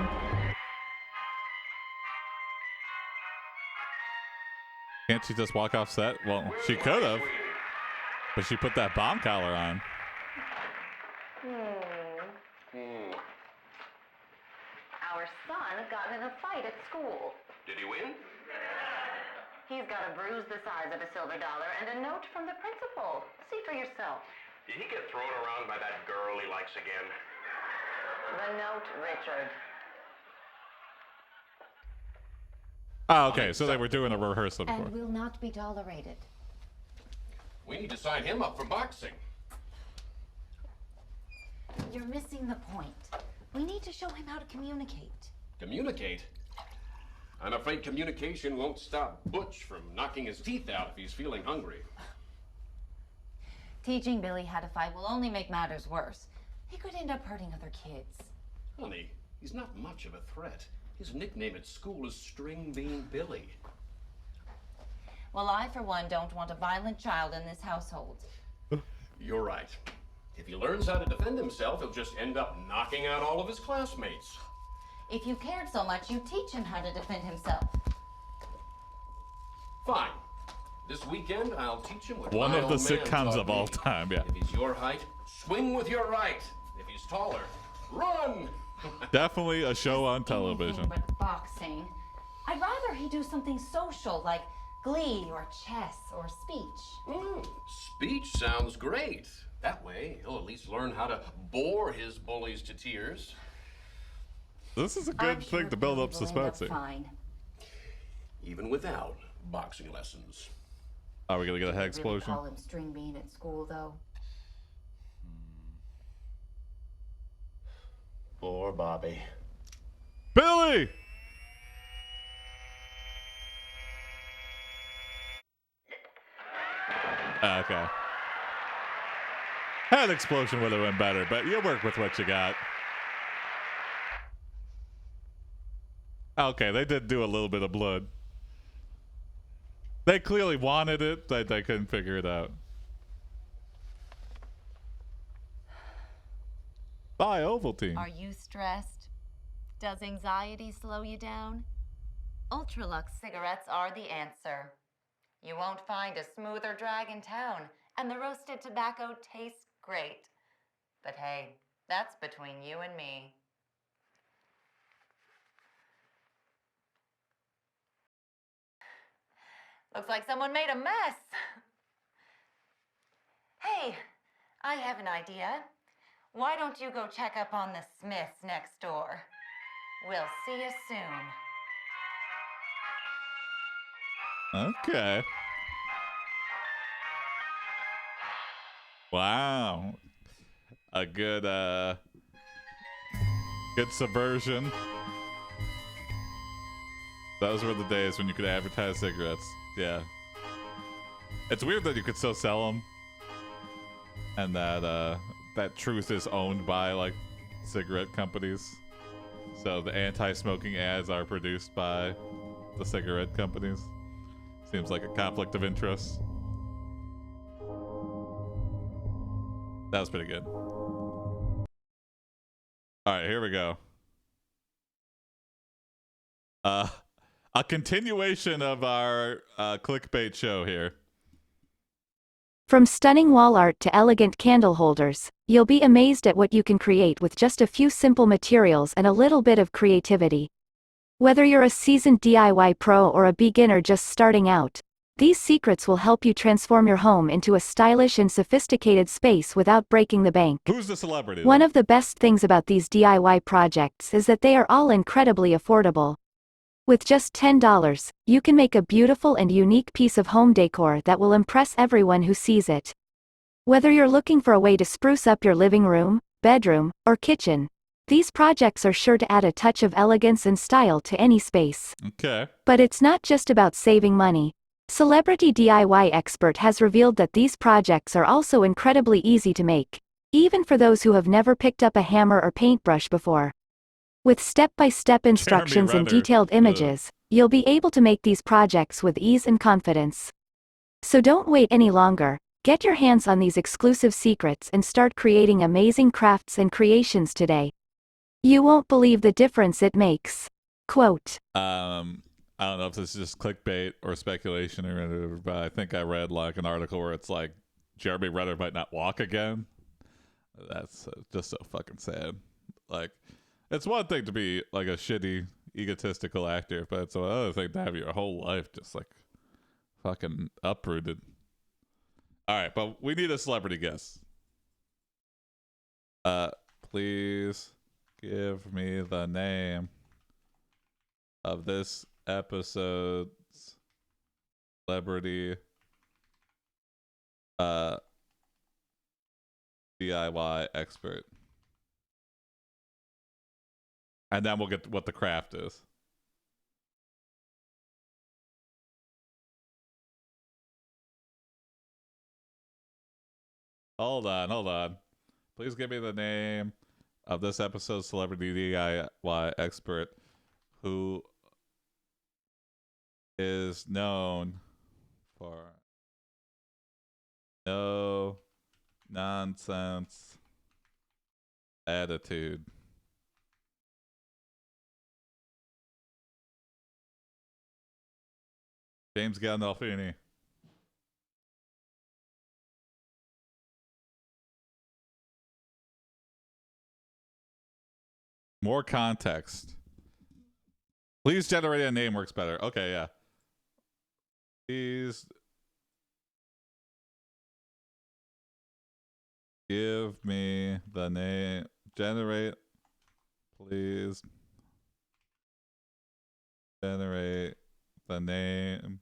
Can't she just walk off set? Well, she could have, but she put that bomb collar on. Our son got in a fight at school. Did he win? He's got a bruise the size of a silver dollar and a note from the principal. See for yourself. Did he get thrown around by that girl he likes again? The note, Richard. Oh, okay, so they were doing a rehearsal before. And will not be tolerated. We need to sign him up for boxing. You're missing the point. We need to show him how to communicate. Communicate? I'm afraid communication won't stop Butch from knocking his teeth out if he's feeling hungry. Teaching Billy how to fight will only make matters worse. He could end up hurting other kids. Honey, he's not much of a threat. His nickname at school is String Bean Billy. Well, I, for one, don't want a violent child in this household. You're right. If he learns how to defend himself, he'll just end up knocking out all of his classmates. If you cared so much, you'd teach him how to defend himself. Fine. This weekend, I'll teach him what One my of the old man sitcoms taught of all me. time, yeah. If he's your height, swing with your right. If he's taller, run! Definitely a show on television. Anything but boxing. I'd rather he do something social like glee or chess or speech. Speech sounds great. That way, he'll at least learn how to bore his bullies to tears. This is a good thing to build up Billy will suspense end here. up fine. Even without boxing lessons. Are we gonna get a head Really explosion? call him String Bean at school, though. Poor Bobby. Billy! Okay. Head explosion would have been better, but you work with what you got. Okay, they did do a little bit of blood. They clearly wanted it, but they couldn't figure it out. Bye, Ovaltine. Are you stressed? Does anxiety slow you down? Ultralux cigarettes are the answer. You won't find a smoother drag in town, and the roasted tobacco tastes great. But hey, that's between you and me. Looks like someone made a mess. Hey, I have an idea. Why don't you go check up on the Smiths next door? We'll see you soon. Okay. Wow. A good good subversion. Those were the days when you could advertise cigarettes. Yeah. It's weird that you could still sell them. And that that truth is owned by like cigarette companies. So the anti-smoking ads are produced by the cigarette companies. Seems like a conflict of interest. That was pretty good. All right, here we go. A continuation of our clickbait show here. From stunning wall art to elegant candle holders, you'll be amazed at what you can create with just a few simple materials and a little bit of creativity. Whether you're a seasoned DIY pro or a beginner just starting out, these secrets will help you transform your home into a stylish and sophisticated space without breaking the bank. Who's the celebrity? One of the best things about these DIY projects is that they are all incredibly affordable. With just $10, you can make a beautiful and unique piece of home decor that will impress everyone who sees it. Whether you're looking for a way to spruce up your living room, bedroom, or kitchen, these projects are sure to add a touch of elegance and style to any space. Okay. But it's not just about saving money. Celebrity DIY Expert has revealed that these projects are also incredibly easy to make, even for those who have never picked up a hammer or paintbrush before. With step-by-step instructions and detailed images, you'll be able to make these projects with ease and confidence. So don't wait any longer. Get your hands on these exclusive secrets and start creating amazing crafts and creations today. You won't believe the difference it makes. Quote. I don't know if this is just clickbait or speculation or whatever, but I think I read like an article where it's like Jeremy Renner might not walk again. That's just so fucking sad. Like, it's one thing to be like a shitty, egotistical actor, but it's another thing to have your whole life just like fucking uprooted. All right, but we need a celebrity guess. Please give me the name of this episode's celebrity DIY expert. And then we'll get what the craft is. Hold on. Please give me the name of this episode's celebrity DIY expert who is known for no nonsense attitude. James Gandolfini. More context. Please generate a name works better. Okay, yeah. Please give me the name. Generate. Please generate the name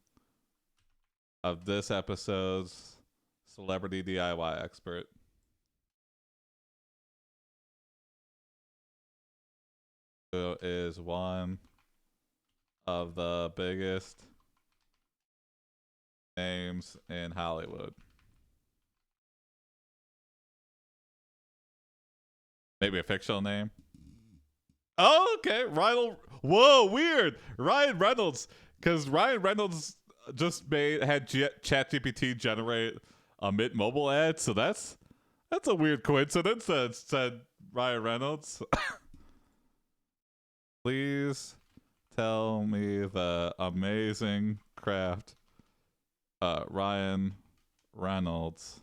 of this episode's celebrity DIY expert. Who is one of the biggest names in Hollywood. Maybe a fictional name. Oh, okay. Ryan. Whoa, weird. Ryan Reynolds. Because Ryan Reynolds just had ChatGPT generate a Mint Mobile ad. So that's a weird coincidence that it said Ryan Reynolds. Please tell me the amazing craft Ryan Reynolds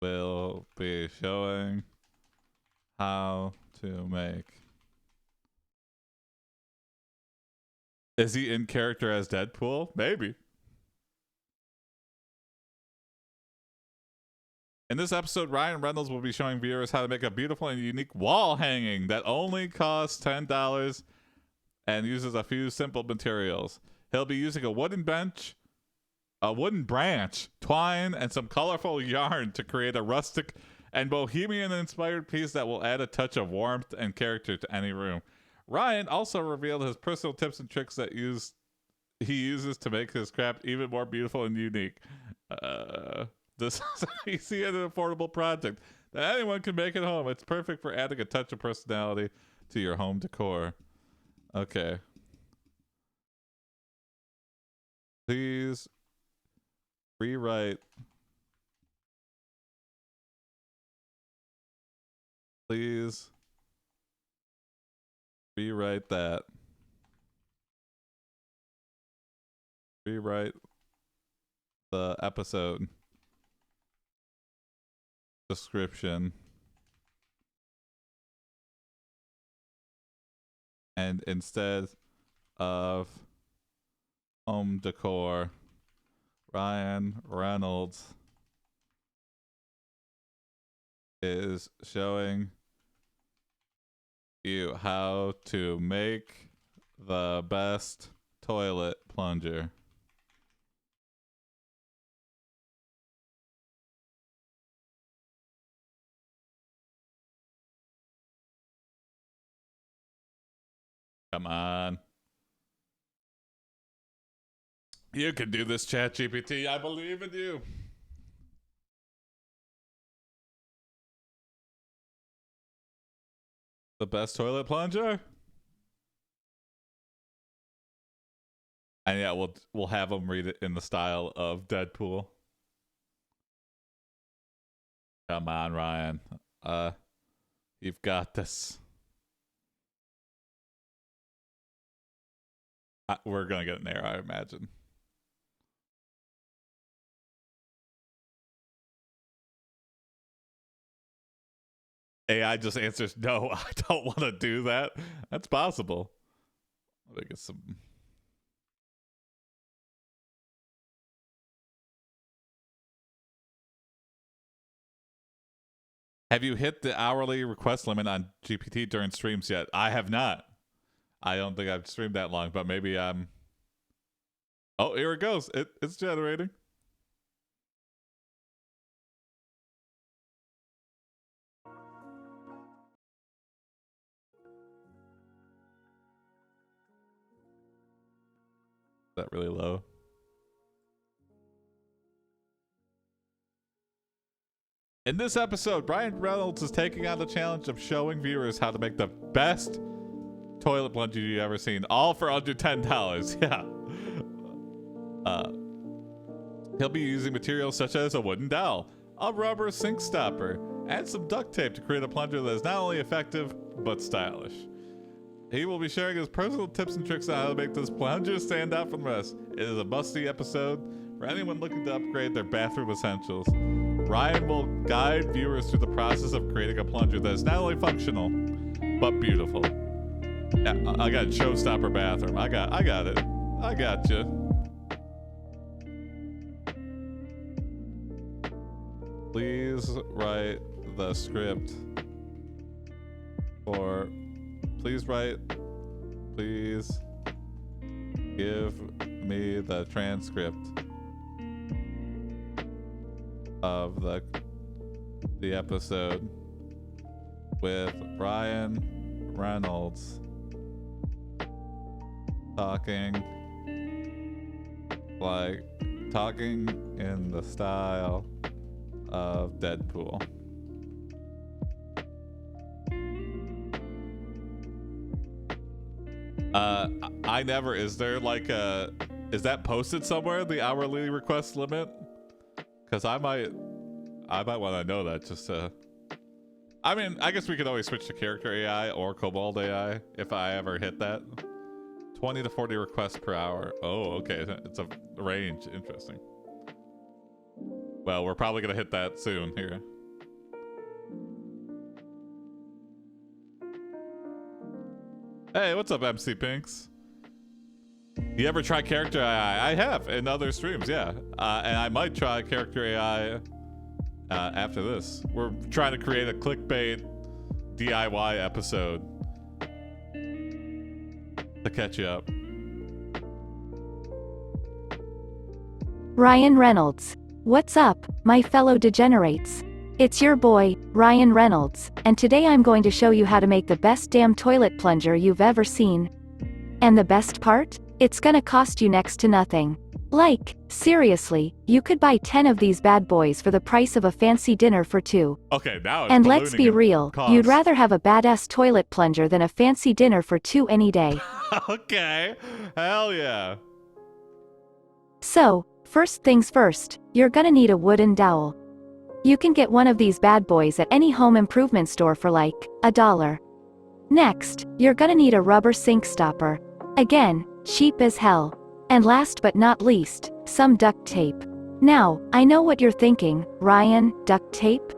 will be showing how to make. Is he in character as Deadpool? Maybe. In this episode, Ryan Reynolds will be showing viewers how to make a beautiful and unique wall hanging that only costs $10 and uses a few simple materials. He'll be using a wooden bench, a wooden branch, twine, and some colorful yarn to create a rustic and bohemian-inspired piece that will add a touch of warmth and character to any room. Ryan also revealed his personal tips and tricks that he uses to make his craft even more beautiful and unique. This is an easy and an affordable project that anyone can make at home. It's perfect for adding a touch of personality to your home decor. Okay. Please rewrite. Please rewrite that. Rewrite the episode description. And instead of home decor, Ryan Reynolds is showing you how to make the best toilet plunger. Come on. You can do this, ChatGPT. I believe in you. The best toilet plunger? And yeah, we'll have him read it in the style of Deadpool. Come on, Ryan. You've got this. We're gonna get an error, I imagine. AI just answers, no, I don't want to do that. That's possible. Let me get some. Have you hit the hourly request limit on GPT during streams yet? I have not. I don't think I've streamed that long, but maybe I'm. Oh, here it goes. It's generating. Is that really low? In this episode, Ryan Reynolds is taking on the challenge of showing viewers how to make the best toilet plunger you've ever seen, all for under $10. Yeah. He'll be using materials such as a wooden dowel, a rubber sink stopper, and some duct tape to create a plunger that is not only effective, but stylish. He will be sharing his personal tips and tricks on how to make this plunger stand out from the rest. It is a must-see episode for anyone looking to upgrade their bathroom essentials. Ryan will guide viewers through the process of creating a plunger that is not only functional, but beautiful. Yeah, I got showstopper bathroom. I got it. I got you. Please write the script for. Please give me the transcript of the episode with Ryan Reynolds talking in the style of Deadpool. I never. Is there like a? Is that posted somewhere? The hourly request limit? Because I might want to know that just to. I mean, I guess we could always switch to character AI or Kobold AI if I ever hit that. 20 to 40 requests per hour. Oh, okay. It's a range. Interesting. Well, we're probably gonna hit that soon here. Hey, what's up, MC Pinks? You ever try character AI? I have in other streams, yeah. And I might try character AI after this. We're trying to create a clickbait DIY episode to catch you up. Ryan Reynolds. What's up, my fellow degenerates? It's your boy, Ryan Reynolds, and today I'm going to show you how to make the best damn toilet plunger you've ever seen. And the best part? It's gonna cost you next to nothing. Like, seriously, you could buy 10 of these bad boys for the price of a fancy dinner for 2. Okay, now it's and let's be real, cost. You'd rather have a badass toilet plunger than a fancy dinner for 2 any day. Okay, hell yeah. So, first things first, you're gonna need a wooden dowel. You can get one of these bad boys at any home improvement store for like $1. Next, you're gonna need a rubber sink stopper. Again, cheap as hell. And last but not least, some duct tape. Now, I know what you're thinking, Ryan, duct tape?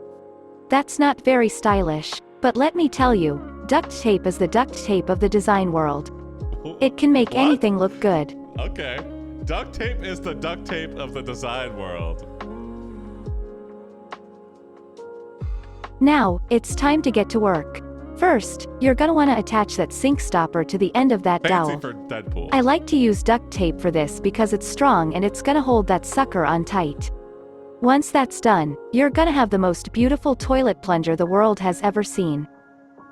That's not very stylish, but let me tell you, duct tape is the duct tape of the design world. It can make anything look good. Okay, duct tape is the duct tape of the design world. Now, it's time to get to work. First, you're gonna wanna attach that sink stopper to the end of that Fancy dowel. for Deadpool. I like to use duct tape for this because it's strong and it's gonna hold that sucker on tight. Once that's done, you're gonna have the most beautiful toilet plunger the world has ever seen.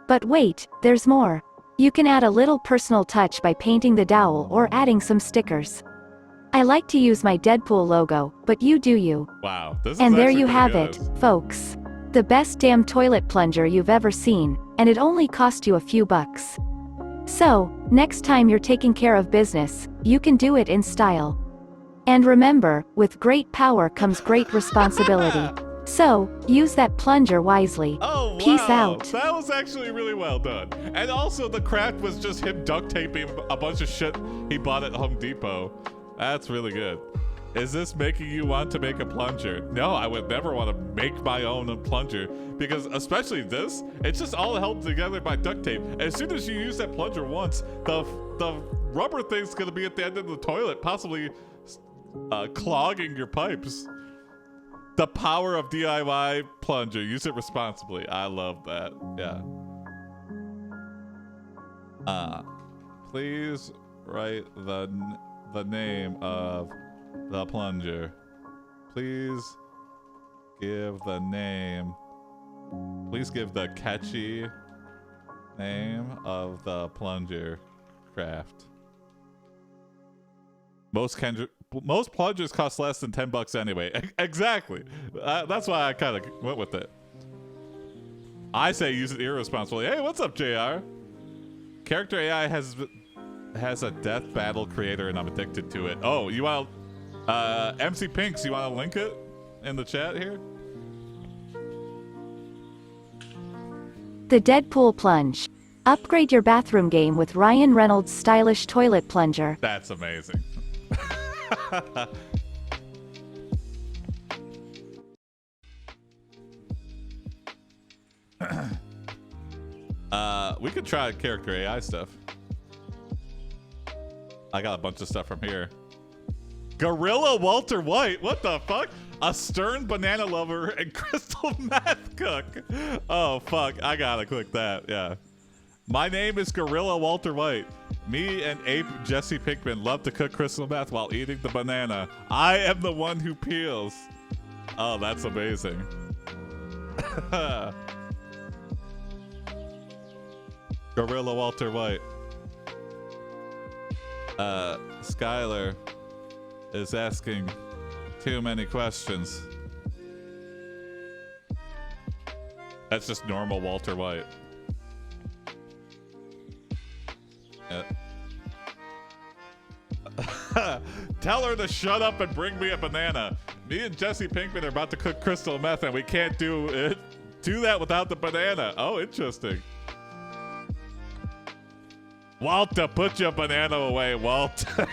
But wait, there's more. You can add a little personal touch by painting the dowel or adding some stickers. I like to use my Deadpool logo, but you do you. Wow, this is And there actually you pretty have good. it, folks. The best damn toilet plunger you've ever seen, and it only cost you a few bucks. So, next time you're taking care of business, you can do it in style. And remember, with great power comes great responsibility. So, use that plunger wisely. Oh, Peace wow. out. That was actually really well done. And also, the craft was just him duct taping a bunch of shit he bought at Home Depot. That's really good. Is this making you want to make a plunger? No, I would never want to make my own plunger because especially this, it's just all held together by duct tape. As soon as you use that plunger once, the rubber thing's going to be at the end of the toilet, possibly clogging your pipes. The power of DIY plunger. Use it responsibly. I love that. Yeah. Please write the name of the plunger. Please give the name. Please give the catchy name of the plunger craft. Most plungers cost less than $10 anyway. Exactly. That's why I kind of went with it. I say use it irresponsibly. Hey, what's up, JR? Character AI has a death battle creator, and I'm addicted to it. Oh, you want MC Pinks? You want to link it in the chat here? The Deadpool Plunge. Upgrade your bathroom game with Ryan Reynolds' stylish toilet plunger. That's amazing. We could try character AI stuff. I got a bunch of stuff from here. Gorilla Walter White, what the fuck? A stern banana lover and crystal meth cook. Oh fuck, I gotta click that. Yeah. My name is Gorilla Walter White. Me and ape Jesse Pinkman love to cook crystal meth while eating the banana. I am the one who peels. Oh, that's amazing. Gorilla Walter White. Skylar is asking too many questions. That's just normal Walter White. Tell her to shut up and bring me a banana. Me and Jesse Pinkman are about to cook crystal meth and we can't do that without the banana. Oh, interesting. Walter, put your banana away, Walter.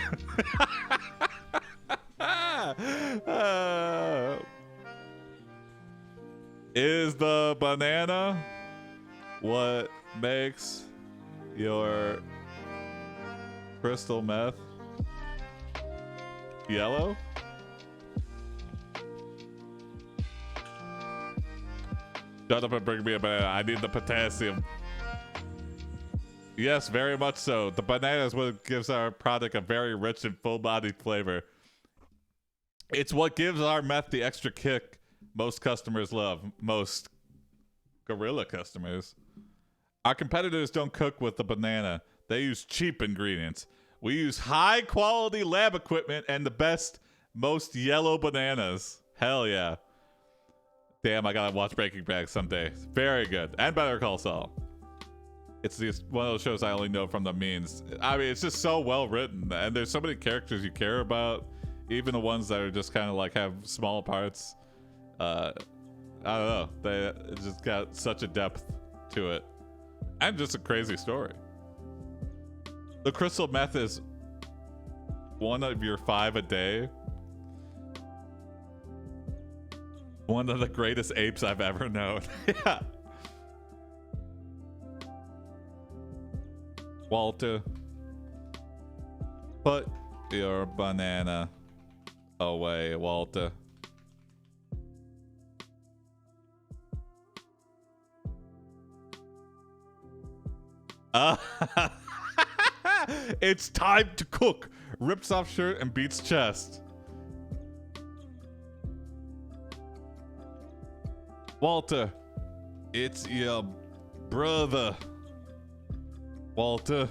Is the banana what makes your crystal meth yellow? Shut up and bring me a banana. I need the potassium. Yes, very much so. The banana is what gives our product a very rich and full-bodied flavor. It's what gives our meth the extra kick most customers love. Most gorilla customers. Our competitors don't cook with the banana. They use cheap ingredients. We use high-quality lab equipment and the best, most yellow bananas. Hell yeah. Damn, I gotta watch Breaking Bad someday. Very good. And Better Call Saul. It's just one of those shows I only know from the memes. I mean, it's just so well written, and there's so many characters you care about, even the ones that are just kind of like have small parts. I don't know. It just got such a depth to it, and just a crazy story. The crystal meth is one of your 5 a day. One of the greatest apes I've ever known. Yeah. Walter, put your banana away, Walter. It's time to cook. Rips off shirt and beats chest. Walter, it's your brother. Walter.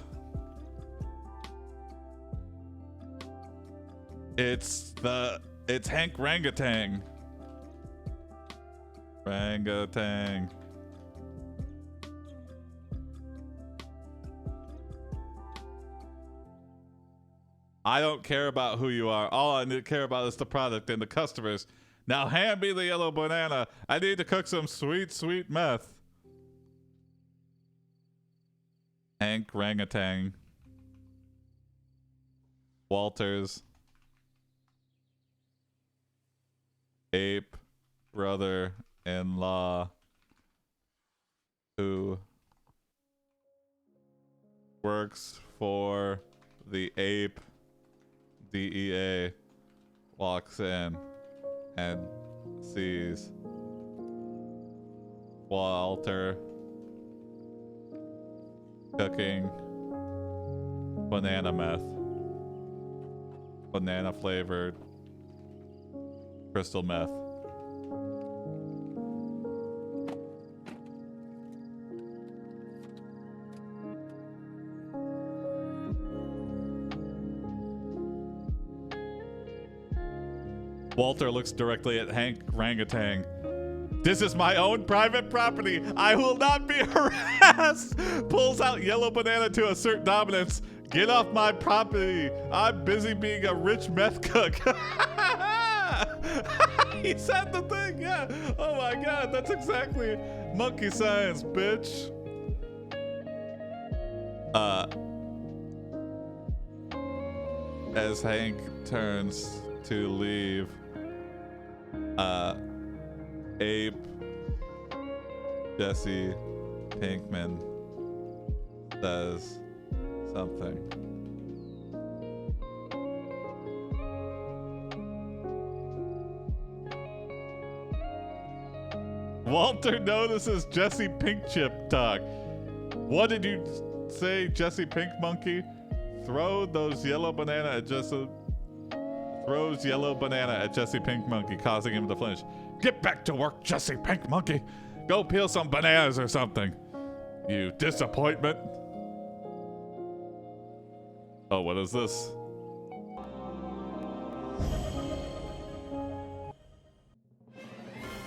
It's Hank Rangatang. Rangatang. I don't care about who you are. All I care about is the product and the customers. Now hand me the yellow banana. I need to cook some sweet, sweet meth. Hank Rangatang. Walter's ape brother-in-law who works for the ape DEA walks in and sees Walter cooking banana meth, banana flavored crystal meth. Walter looks directly at Hank Rangatang. This is my own private property. I will not be harassed. Pulls out yellow banana to assert dominance. Get off my property. I'm busy being a rich meth cook. He said the thing, yeah. Oh my God, that's exactly monkey science, bitch. As Hank turns to leave, Ape Jesse Pinkman says something. Walter notices Jesse Pink Chip talk. What did you say, Jesse Pink Monkey? Throw those yellow banana at Jesse. Throws yellow banana at Jesse Pink Monkey, causing him to flinch. Get back to work, Jesse Pink Monkey. Go peel some bananas or something. You disappointment. Oh, what is this?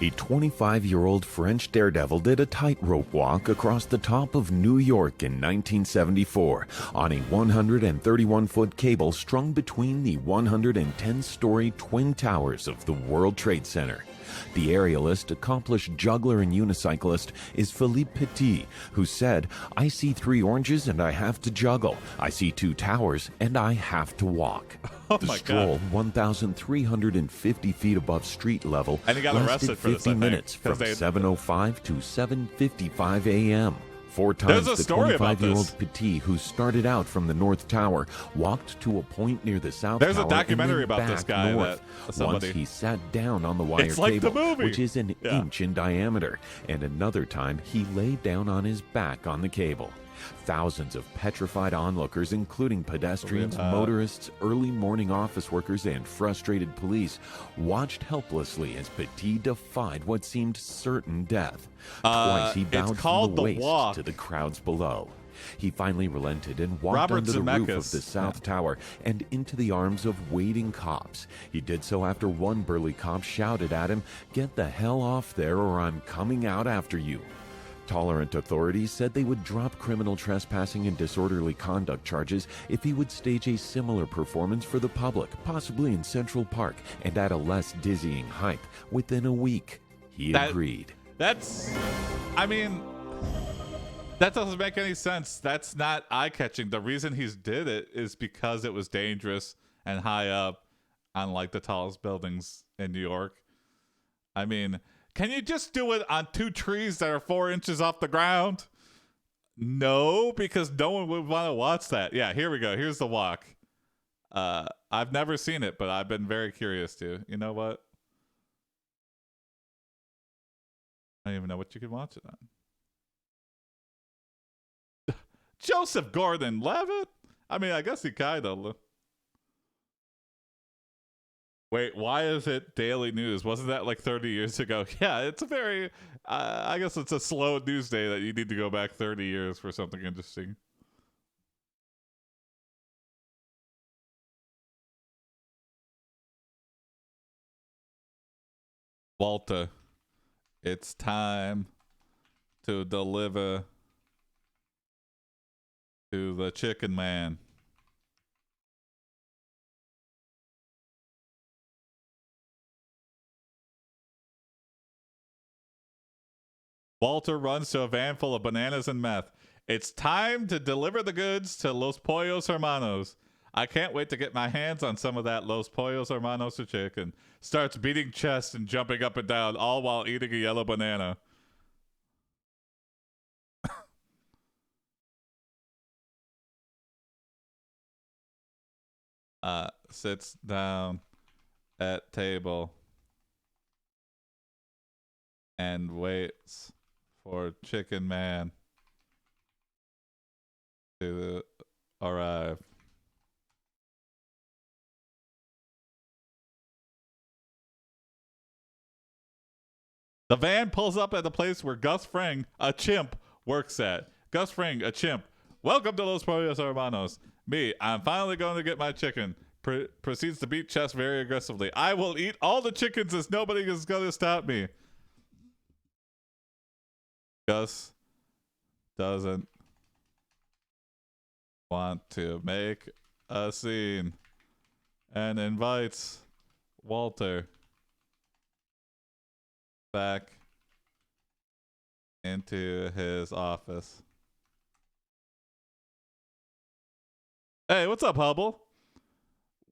A 25-year-old French daredevil did a tightrope walk across the top of New York in 1974 on a 131-foot cable strung between the 110-story twin towers of the World Trade Center. The aerialist, accomplished juggler and unicyclist is Philippe Petit, who said, "I see 3 oranges and I have to juggle. I see 2 towers and I have to walk." Oh the my stroll, God. 1,350 feet above street level, And he got lasted arrested for this, 50 I think, minutes from 7:05 to 7:55 a.m. 4 times There's a the story about 25-year-old this. Petit, who started out from the North Tower, walked to a point near the South There's a Tower documentary and then about this back guy north. that somebody- Once he sat down on the wire It's like the cable, movie. which is an Yeah. inch in diameter, and another time he lay down on his back on the cable. Thousands of petrified onlookers, including pedestrians, motorists, early morning office workers, and frustrated police, watched helplessly as Petit defied what seemed certain death. Twice he it's bowed called from The the waist Walk. to the crowds below. He finally relented and walked Robert under the roof of Zemeckis. the South Tower and into the arms of waiting cops. He did so after one burly cop shouted at him, "Get the hell off there or I'm coming out after you." Tolerant authorities said they would drop criminal trespassing and disorderly conduct charges if he would stage a similar performance for the public, possibly in Central Park, and at a less dizzying height within a week. He agreed. That's, I mean, that doesn't make any sense. That's not eye-catching. The reason he's did it is because it was dangerous and high up on like the tallest buildings in New York. I mean, can you just do it on 2 trees that are 4 inches off the ground? No, because no one would want to watch that. Yeah, here we go. Here's the walk. I've never seen it, but I've been very curious to. You know what? I don't even know what you could watch it on. Joseph Gordon-Levitt? I mean, I guess he kind of... Wait, why is it daily news? Wasn't that like 30 years ago? Yeah, it's a very... I guess it's a slow news day that you need to go back 30 years for something interesting. Walter, it's time to deliver to the chicken man. Walter runs to a van full of bananas and meth. It's time to deliver the goods to Los Pollos Hermanos. I can't wait to get my hands on some of that Los Pollos Hermanos chicken. Starts beating chest and jumping up and down, all while eating a yellow banana. Sits down at table and waits for Chicken Man to arrive. The van pulls up at the place where Gus Fring, a chimp, works at. Gus Fring, a chimp. Welcome to Los Pollos Hermanos. Me, I'm finally going to get my chicken. Proceeds to beat chest very aggressively. I will eat all the chickens as nobody is going to stop me. Gus doesn't want to make a scene and invites Walter back into his office. Hey, what's up, Hubble?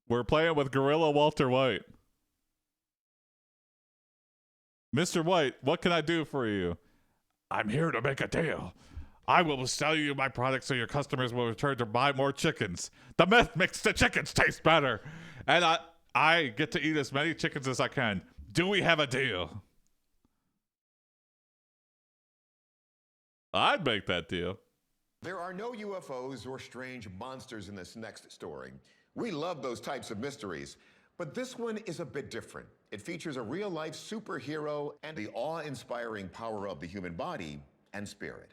We're playing with Gorilla Walter White. Mr. White, what can I do for you? I'm here to make a deal. I will sell you my product so your customers will return to buy more chickens. The meth makes the chickens taste better. And I get to eat as many chickens as I can. Do we have a deal? I'd make that deal. There are no UFOs or strange monsters in this next story. We love those types of mysteries, but this one is a bit different. It features a real-life superhero and the awe-inspiring power of the human body and spirit.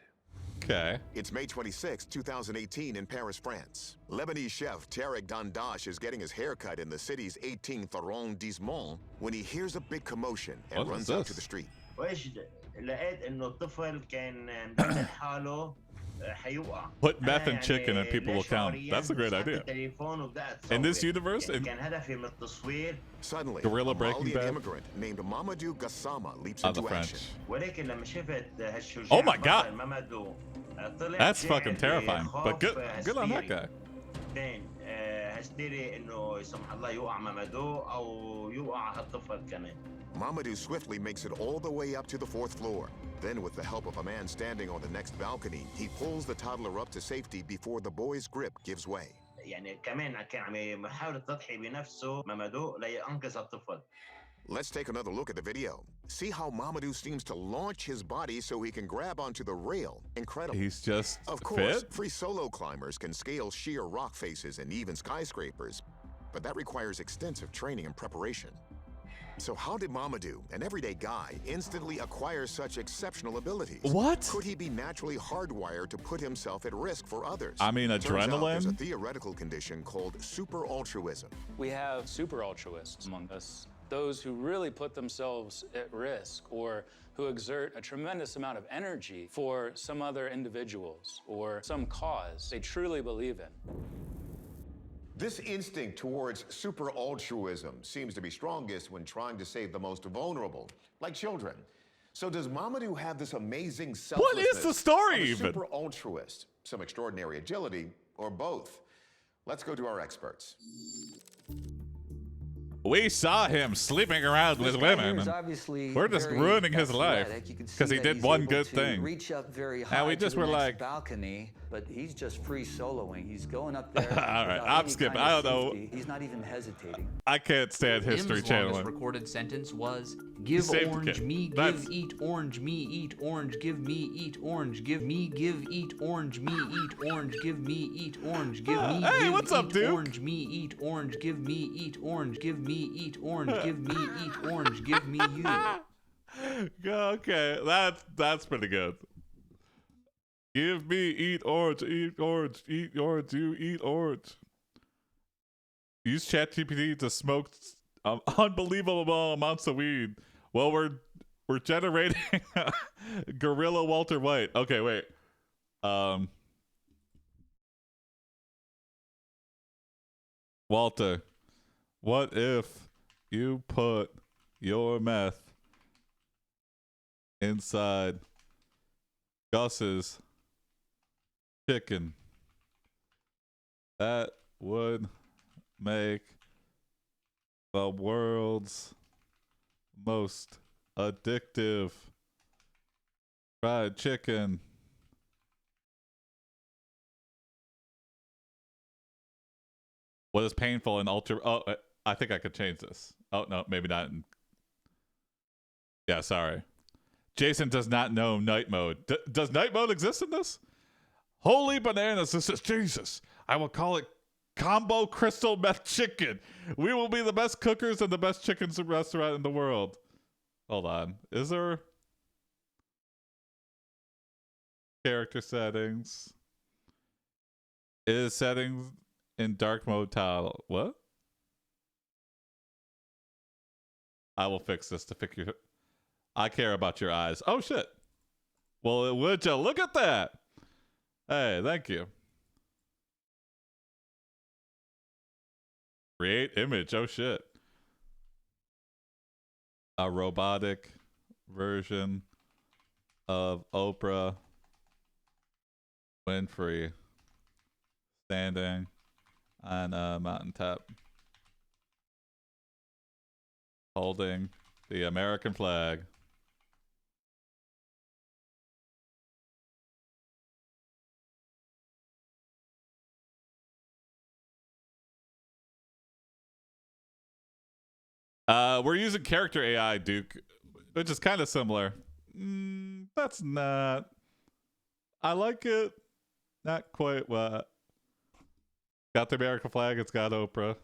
Okay. It's May 26, 2018 in Paris, France. Lebanese chef Tarek Dandash is getting his haircut in the city's 18th arrondissement when he hears a big commotion and runs out to the street. Put meth in chicken and people will count. That's a great idea. In this universe, suddenly, Gorilla a Breaking Malian Bad immigrant named Mamadou Gassama leaps on the into French. action. Oh my God, that's fucking terrifying. But good on that guy. Mamadou swiftly makes it all the way up to the 4th floor. Then, with the help of a man standing on the next balcony, he pulls the toddler up to safety before the boy's grip gives way. Let's take another look at the video. See how Mamadou seems to launch his body so he can grab onto the rail. Incredible. He's just Of course, fit? free solo climbers can scale sheer rock faces and even skyscrapers, but that requires extensive training and preparation. So how did Mamadou, an everyday guy, instantly acquire such exceptional abilities? What? Could he be naturally hardwired to put himself at risk for others? I mean, Turns out there's a adrenaline? theoretical condition called super altruism. We have super altruists among us, those who really put themselves at risk or who exert a tremendous amount of energy for some other individuals or some cause they truly believe in. This instinct towards super altruism seems to be strongest when trying to save the most vulnerable, like children. So does Mamadou have this amazing selflessness? What is the story of a even? super altruist, some extraordinary agility, or both? Let's go to our experts. We saw him sleeping around with women. We're just ruining his life because he did one good thing. Reach up very high and we just to the were next like, balcony, but he's just free soloing. He's going up there. all right, without I'm any skipping. kind I of don't know. safety. He's not even hesitating. I can't stand History M's Channel. longest recorded sentence was, "Give orange, me give, eat orange, me eat orange, give me eat orange, give me give eat orange, me eat orange, give me eat orange, give me Hey, give what's up, eat Duke? orange, me eat orange, give me eat orange, give me eat orange, give me eat orange, give me you." Okay, that's pretty good. Give me eat orange, eat orange, eat orange, you eat orange. Use ChatGPT to smoke unbelievable amounts of weed. Well, we're generating Gorilla Walter White. Okay, wait. Walter, what if you put your meth inside Gus's chicken. That would make the world's most addictive fried chicken. What is painful and ultra... Oh, I think I could change this. Oh, no, maybe not. Yeah, sorry. Jason does not know night mode. Does night mode exist in this? Holy bananas, this is Jesus. I will call it Combo Crystal Meth Chicken. We will be the best cookers and the best chicken restaurant in the world. Hold on. Is there... Character settings. Is settings in dark mode toggle. What? I will fix this to fix your... I care about your eyes. Oh, shit. Well, would you look at that? Hey, thank you. Create image. Oh, shit. A robotic version of Oprah Winfrey standing on a mountaintop holding the American flag. We're using character AI, Duke, which is kind of similar. That's not... I like it. Not quite what... Got the American flag, it's got Oprah.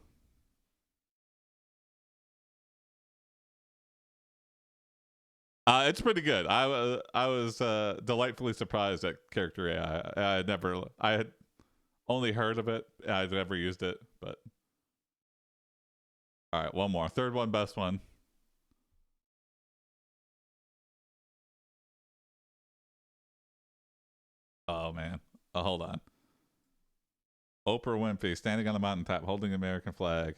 It's pretty good. I was delightfully surprised at character AI. I had only heard of it. I'd never used it, but... All right, one more. Third one, best one. Oh, man. Oh, hold on. Oprah Winfrey standing on a mountaintop holding the American flag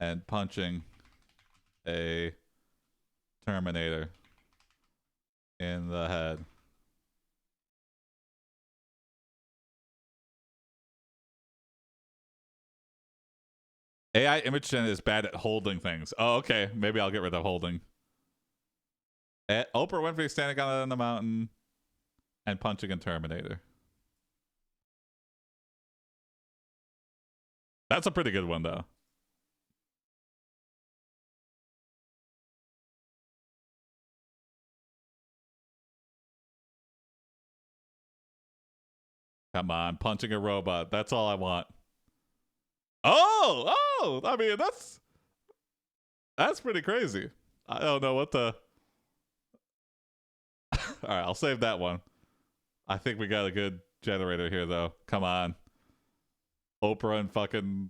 and punching a Terminator in the head. AI image gen is bad at holding things. Oh, okay. Maybe I'll get rid of holding. Oprah Winfrey standing on the mountain and punching a Terminator. That's a pretty good one, though. Come on, punching a robot. That's all I want. Oh! I mean, that's pretty crazy. I don't know what the... All right, I'll save that one. I think we got a good generator here, though. Come on. Oprah and fucking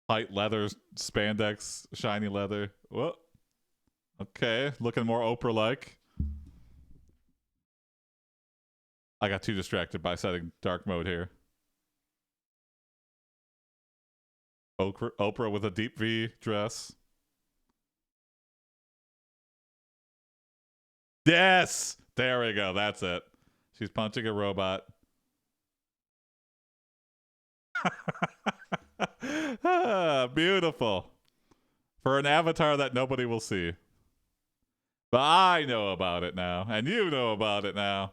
tight leather, spandex, shiny leather. Whoa. Okay, looking more Oprah-like. I got too distracted by setting dark mode here. Oprah with a deep V dress. Yes! There we go. That's it. She's punching a robot. Beautiful. For an avatar that nobody will see. But I know about it now. And you know about it now.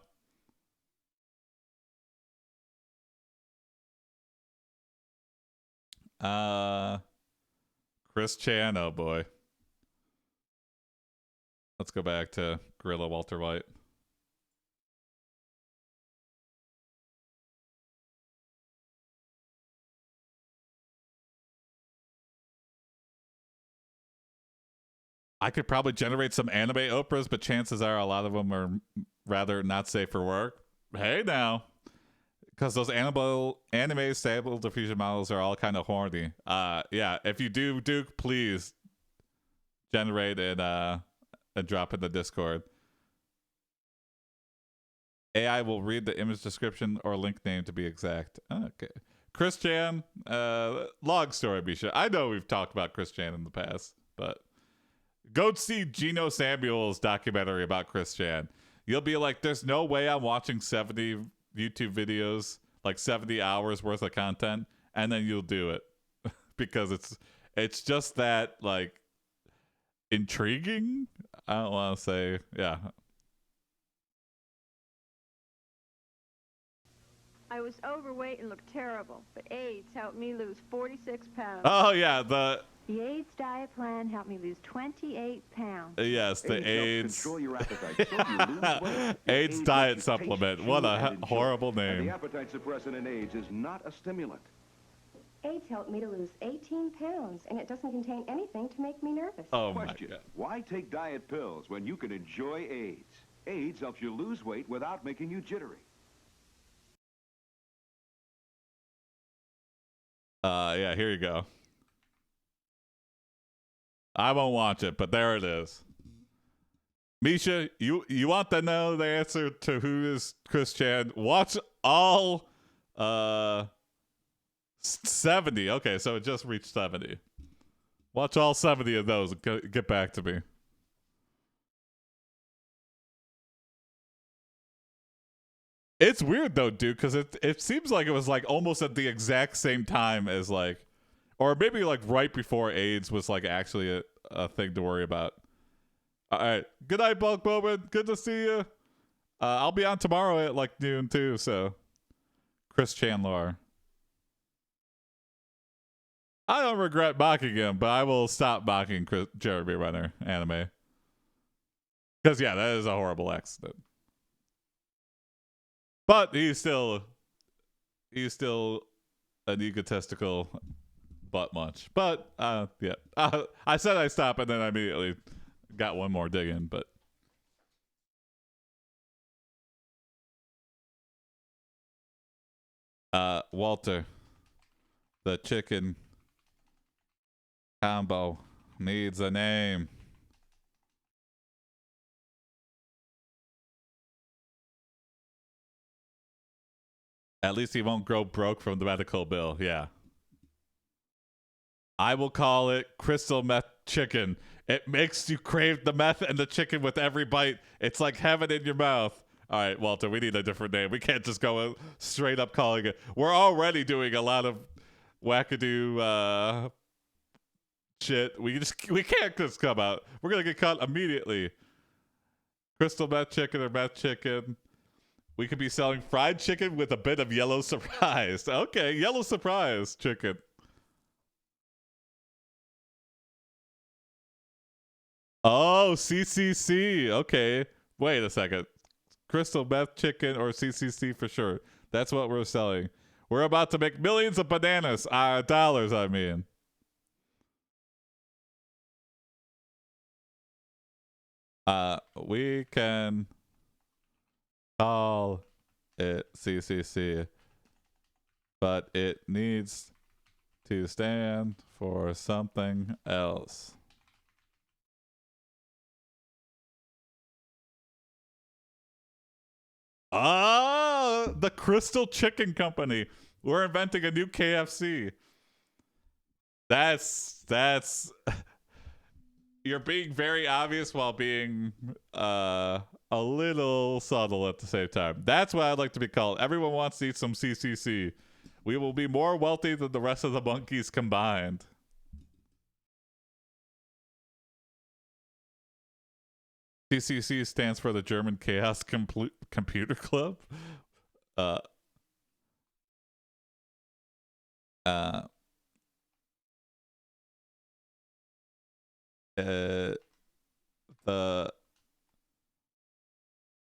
Chris Chan, oh boy. Let's go back to Gorilla Walter White. I could probably generate some anime Oprahs, but chances are a lot of them are rather not safe for work. Hey now. Because those anime stable diffusion models are all kind of horny. Yeah, if you do, Duke, please generate and drop in the Discord. AI will read the image description or link name to be exact. Okay. Chris Chan, long story, Bisha. I know we've talked about Chris Chan in the past, but go see Geno Samuel's documentary about Chris Chan. You'll be like, there's no way I'm watching 70 YouTube videos, like 70 hours worth of content, and then you'll do it because it's just that like intriguing. I don't want to say, yeah. I was overweight and looked terrible, but AIDS helped me lose 46 pounds. Oh yeah, the AIDS diet plan helped me lose 28 pounds. Yes, the AIDS control your appetite so you lose weight. AIDS diet supplement. What a horrible And name. the appetite suppressant in AIDS is not a stimulant. AIDS helped me to lose 18 pounds, and it doesn't contain anything to make me nervous. Oh my Question: God. Why take diet pills when you can enjoy AIDS? AIDS helps you lose weight without making you jittery. Yeah, here you go. I won't watch it, but there it is. Misha, you want to know the answer to who is Chris Chan? Watch all 70. Okay, so it just reached 70. Watch all 70 of those and get back to me. It's weird though, dude, because it seems like it was like almost at the exact same time as like, or maybe like right before AIDS was like actually a thing to worry about. All right, good night, Bulk Bowman. Good to see you. I'll be on tomorrow at like noon too. So, Chris Chandler. I don't regret mocking him, but I will stop mocking Jeremy Renner anime. Because yeah, that is a horrible accident. But he's still an egotistical butt munch. But yeah, I said I stop, and then I immediately got one more dig in. But Walter, the chicken combo needs a name. At least he won't grow broke from the medical bill. Yeah. I will call it crystal meth chicken. It makes you crave the meth and the chicken with every bite. It's like heaven in your mouth. All right, Walter, we need a different name. We can't just go straight up calling it. We're already doing a lot of wackadoo shit. We can't just come out. We're going to get caught immediately. Crystal meth chicken or meth chicken. We could be selling fried chicken with a bit of yellow surprise. Okay, yellow surprise chicken. Oh, CCC. Okay. Wait a second. Crystal meth chicken or CCC for sure. That's what we're selling. We're about to make millions of bananas. Dollars, I mean. We can call it CCC, but it needs to stand for something else. Ah, the Crystal Chicken Company. We're inventing a new KFC. That's you're being very obvious while being a little subtle at the same time. That's what I'd like to be called. Everyone wants to eat some CCC. We will be more wealthy than the rest of the monkeys combined. CCC stands for the German Chaos Computer Club. The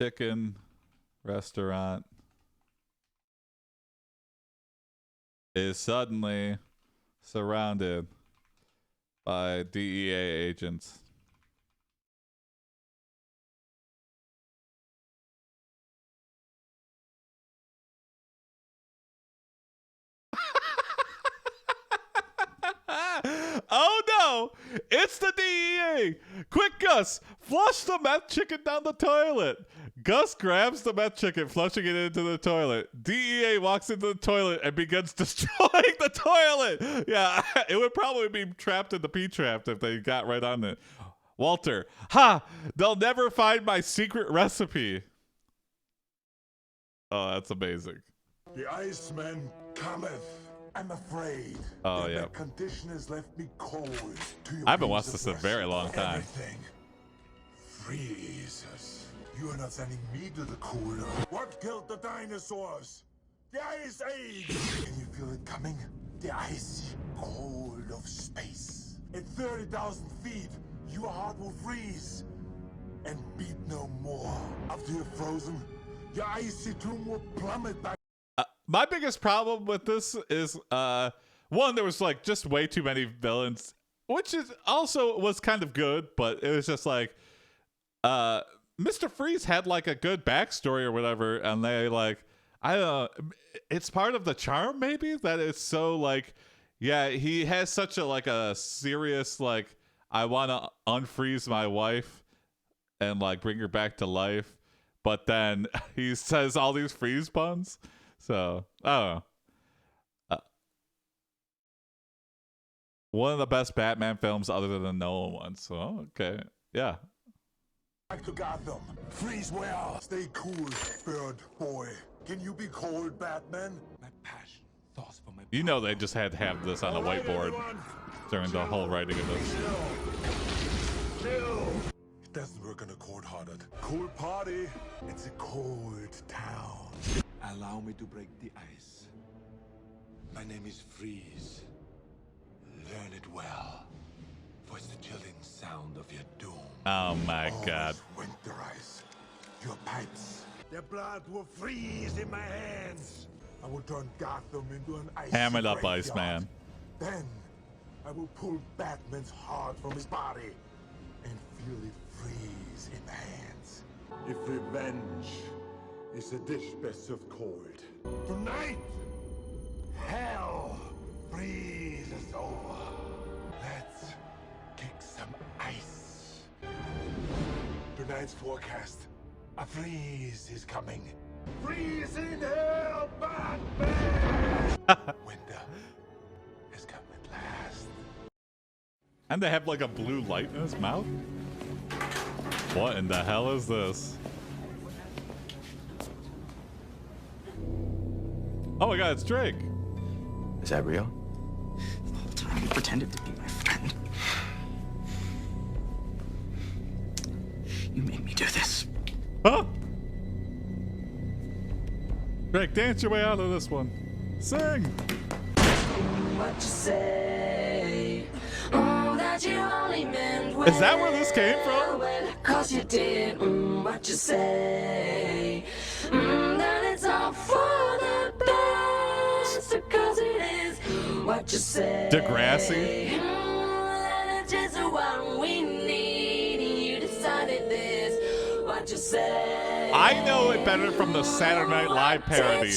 chicken restaurant is suddenly surrounded by DEA agents. Oh no! It's the DEA! Quick, Gus! Flush the meth chicken down the toilet! Gus grabs the meth chicken, flushing it into the toilet. DEA walks into the toilet and begins destroying the toilet! Yeah, it would probably be trapped in the P-trap if they got right on it. Walter, ha! They'll never find my secret recipe. Oh, that's amazing. The Iceman cometh. I'm afraid. Oh, Their yeah. bad condition has left me cold to your I haven't piece watched of this in a flesh. very long time. Everything freezes. You are not sending me to the cooler. What killed the dinosaurs? The Ice Age! Can you feel it coming? The icy cold of space. At 30,000 feet, your heart will freeze and beat no more. After you're frozen, your icy tomb will plummet back. My biggest problem with this is, one, there was like just way too many villains, which is also was kind of good, but it was just like, Mr. Freeze had like a good backstory or whatever, and they like, I don't know, it's part of the charm maybe that it's so like, yeah, he has such a like a serious like, I want to unfreeze my wife and like bring her back to life, but then he says all these freeze puns. So I don't know. One of the best Batman films other than the Nolan one. So okay, yeah. Back to Gotham. Freeze well. Stay cool, bird boy. Can you be cold, Batman? My passion, thoughts for my. You know they just had to have this on a whiteboard during the whole writing of this. Chill. It doesn't work on a cold-hearted. Cold party. It's a cold town. Allow me to break the ice. My name is Freeze. Learn it well. For it's the chilling sound of your doom. Oh my God. Winter ice. Your pipes. Their blood will freeze in my hands. I will turn Gotham into an ice. Ham it up, Iceman. Then I will pull Batman's heart from his body and feel it freeze in my hands. If revenge is a dish best served cold, tonight, hell freezes over. Let's kick some ice. Tonight's forecast, a freeze is coming. Freeze in hell, Batman! Winter has come at last. And they have like a blue light in his mouth? What in the hell is this? Oh my God, it's Drake. Is that real? The whole time you pretended to be my friend. You made me do this. Huh? Drake, dance your way out of this one. Sing! What you say? That you only meant Is that where this came from? Cause you did what you say. That it's all for the best. Cause it is what you say. Degrassi? That it's just what we need. You decided this. What you say. I know it better from the Saturday Night Live parody.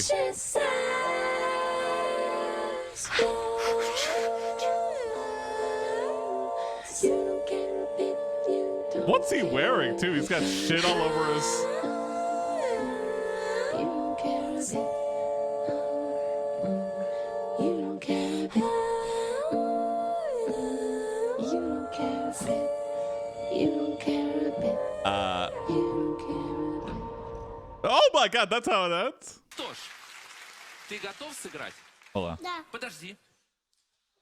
What's he wearing too? He's got shit all over his. Oh my God, that's how it ends. Что ж, ты готов сыграть? Hold on. Да. Подожди.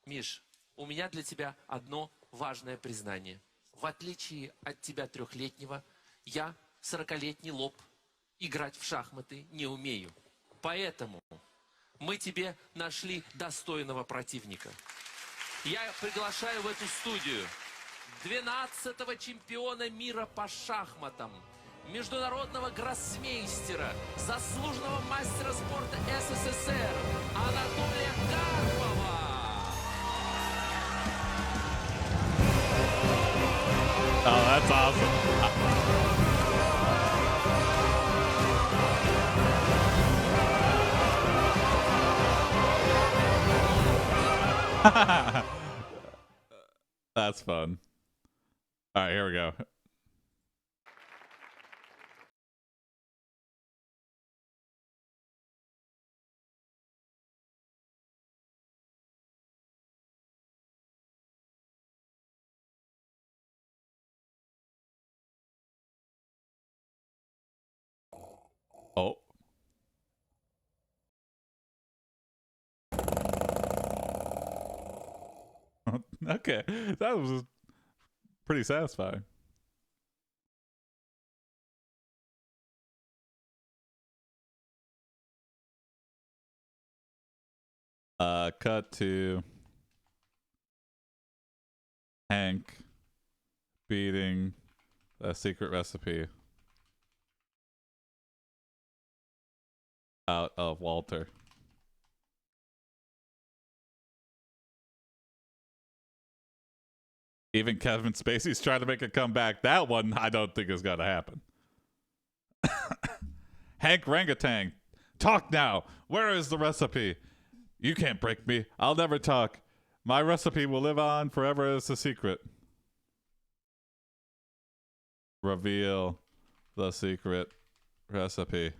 Миш, у меня для тебя одно важное признание. В отличие от тебя 3-летнего, я 40-летний лоб. Играть в шахматы не умею. Поэтому мы тебе нашли достойного противника. Я приглашаю в эту студию 12-го чемпиона мира по шахматам, международного гроссмейстера, заслуженного мастера спорта СССР Анатолия Карпова. Oh, that's awesome. That's fun. All right, here we go. Oh. Okay, that was pretty satisfying. Cut to Hank beating a secret recipe out of Walter. Even Kevin Spacey's trying to make a comeback. That one I don't think is gonna happen. Hank Rangatang, talk now. Where is the recipe? You can't break me. I'll never talk. My recipe will live on forever as a secret. Reveal the secret recipe.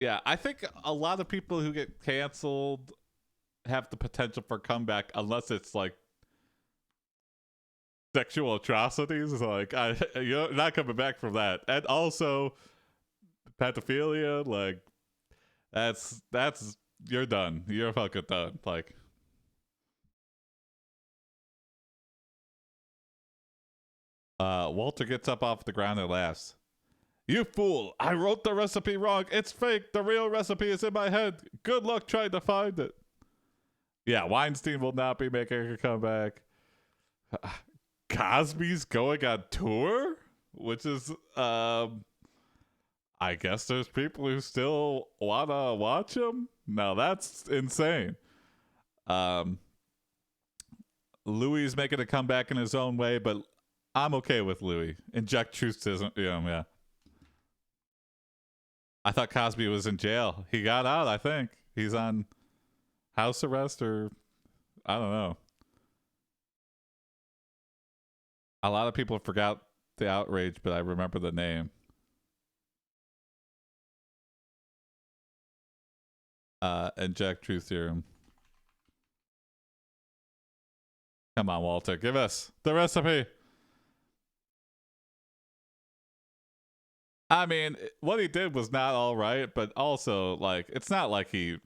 Yeah, I think a lot of people who get canceled have the potential for comeback unless it's like sexual atrocities. Like, you're not coming back from that. And also pedophilia, like that's you're done. You're fucking done. Like, Walter gets up off the ground and laughs. You fool! I wrote the recipe wrong. It's fake. The real recipe is in my head. Good luck trying to find it. Yeah, Weinstein will not be making a comeback. Cosby's going on tour, which is I guess there's people who still wanna watch him. Now that's insane. Louis is making a comeback in his own way, but I'm okay with Louis. Inject truth to him, yeah. I thought Cosby was in jail. He got out, I think. He's on house arrest or I don't know. A lot of people forgot the outrage, but I remember the name. Inject truth serum. Come on, Walter. Give us the recipe. I mean, what he did was not all right, but also, like, it's not like he,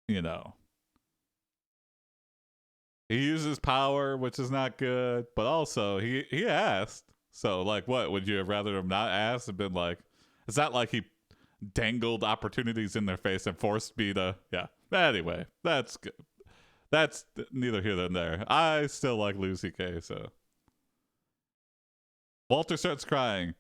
you know, he uses power, which is not good, but also he asked. So, like, what would you have rather him not asked and been like? It's not like he dangled opportunities in their face and forced me to. Yeah. Anyway, that's good. That's neither here nor there. I still like Lucy K. So Walter starts crying.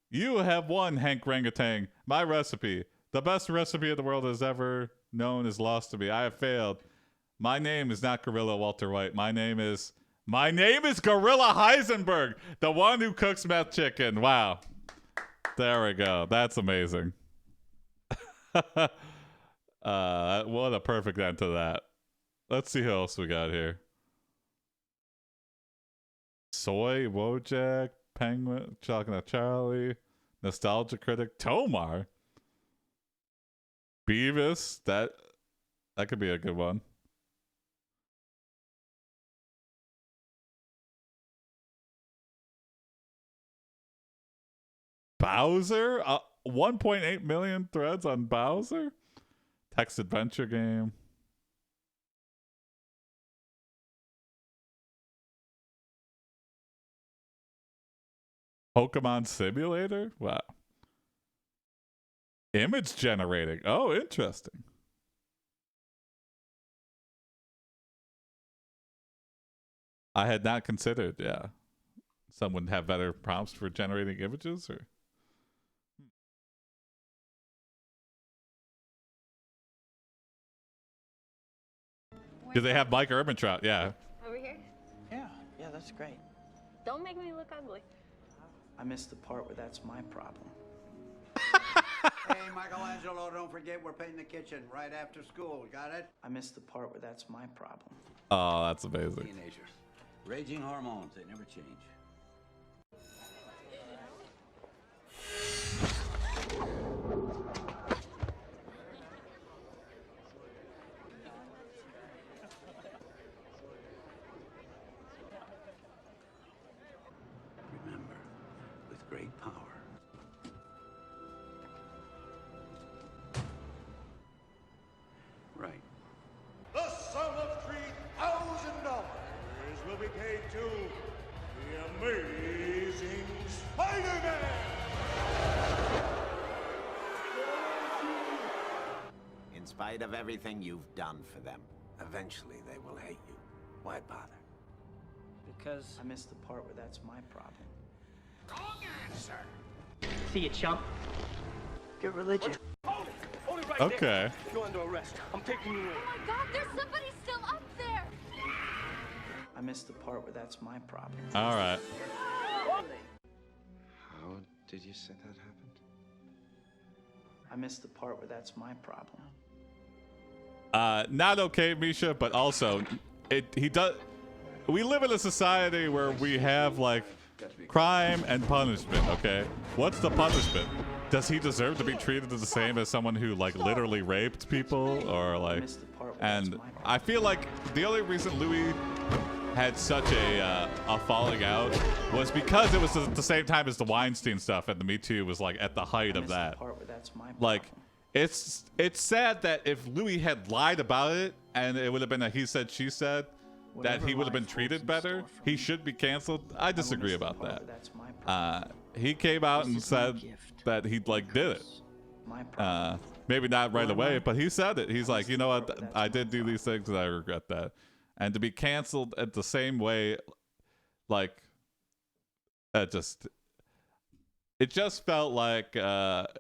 You have won, Hank Rangatang. My recipe, the best recipe in the world has ever known, is lost to me. I have failed. My name is not Gorilla Walter White. My name is Gorilla Heisenberg, the one who cooks meth chicken. Wow. There we go. That's amazing. What a perfect end to that. Let's see who else we got here. Soy, Wojak, Penguin, Chocolate Charlie, Nostalgia Critic, Tomar, Beavis. That could be a good one. Bowser? 1.8 million threads on Bowser? Text adventure game. Pokemon Simulator? Wow. Image generating. Oh, interesting. I had not considered, yeah. Someone have better prompts for generating images or do they have Mike Ehrmantraut? Yeah. Over here? Yeah, that's great. Don't make me look ugly. I missed the part where that's my problem. Hey, Michelangelo, don't forget we're painting the kitchen right after school. Got it? I missed the part where that's my problem. Oh, that's amazing. Teenagers. Raging hormones, they never change. Remember, with great power in spite of everything you've done for them. Eventually, they will hate you. Why bother? Because I missed the part where that's my problem. Wrong answer! See you, chump. Get religion. Hold it right Okay. there. You're under arrest. I'm taking you in. Oh my God, there's somebody still up there. I missed the part where that's my problem. All right. How did you say that happened? I missed the part where that's my problem. Not okay, Misha, but also he does. We live in a society where we have like crime and punishment. Okay, what's the punishment? Does he deserve to be treated the same as someone who like literally raped people or like? And I feel like the only reason Louis had such a falling out was because it was at the same time as the Weinstein stuff, and the Me Too was like at the height of that. Like, it's sad that if Louis had lied about it and it would have been a he said she said, that he would have been treated better. He should be canceled. I disagree about that. He came out and said that he like did it. Maybe not right away, but he said it. He's like, you know what? I did do these things and I regret that. And to be canceled at the same way, like, it just felt like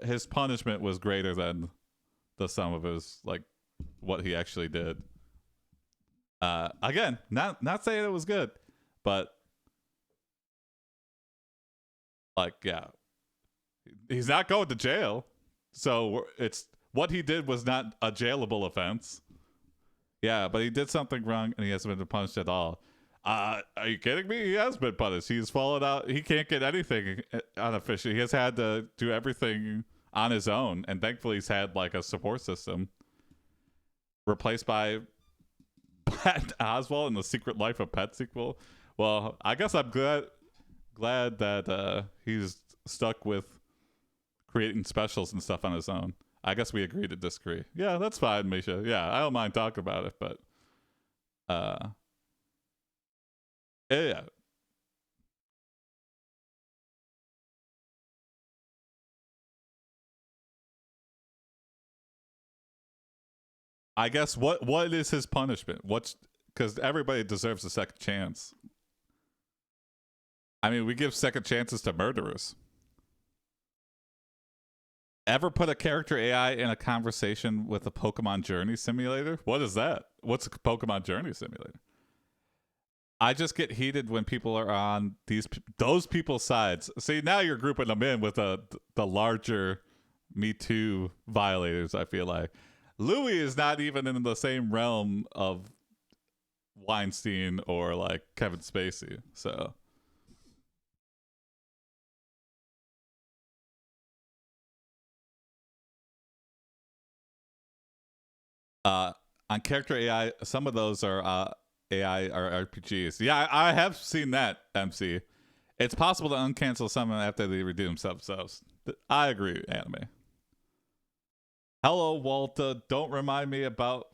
his punishment was greater than the sum of his, like, what he actually did. Again, not saying it was good, but like, yeah, he's not going to jail, so it's what he did was not a jailable offense. Yeah, but he did something wrong and he hasn't been punished at all. Are you kidding me? He has been punished. He's fallen out. He can't get anything unofficial. He has had to do everything on his own, and thankfully he's had like a support system replaced by Pat Oswalt in the Secret Life of Pet sequel. Well, I guess I'm glad that he's stuck with creating specials and stuff on his own. I guess we agree to disagree. Yeah, that's fine, Misha. Yeah, I don't mind talking about it, but yeah. I guess what is his punishment? Because everybody deserves a second chance. I mean, we give second chances to murderers. Ever put a character AI in a conversation with a Pokemon Journey simulator? What is that? What's a Pokemon Journey simulator? I just get heated when people are on those people's sides. See, now you're grouping them in with the larger Me Too violators, I feel like. Louis is not even in the same realm of Weinstein or like Kevin Spacey. So on character AI, some of those are AI or RPGs. Yeah, I have seen that, MC. It's possible to uncancel someone after they redeem themselves. I agree, anime. Hello, Walter. Don't remind me about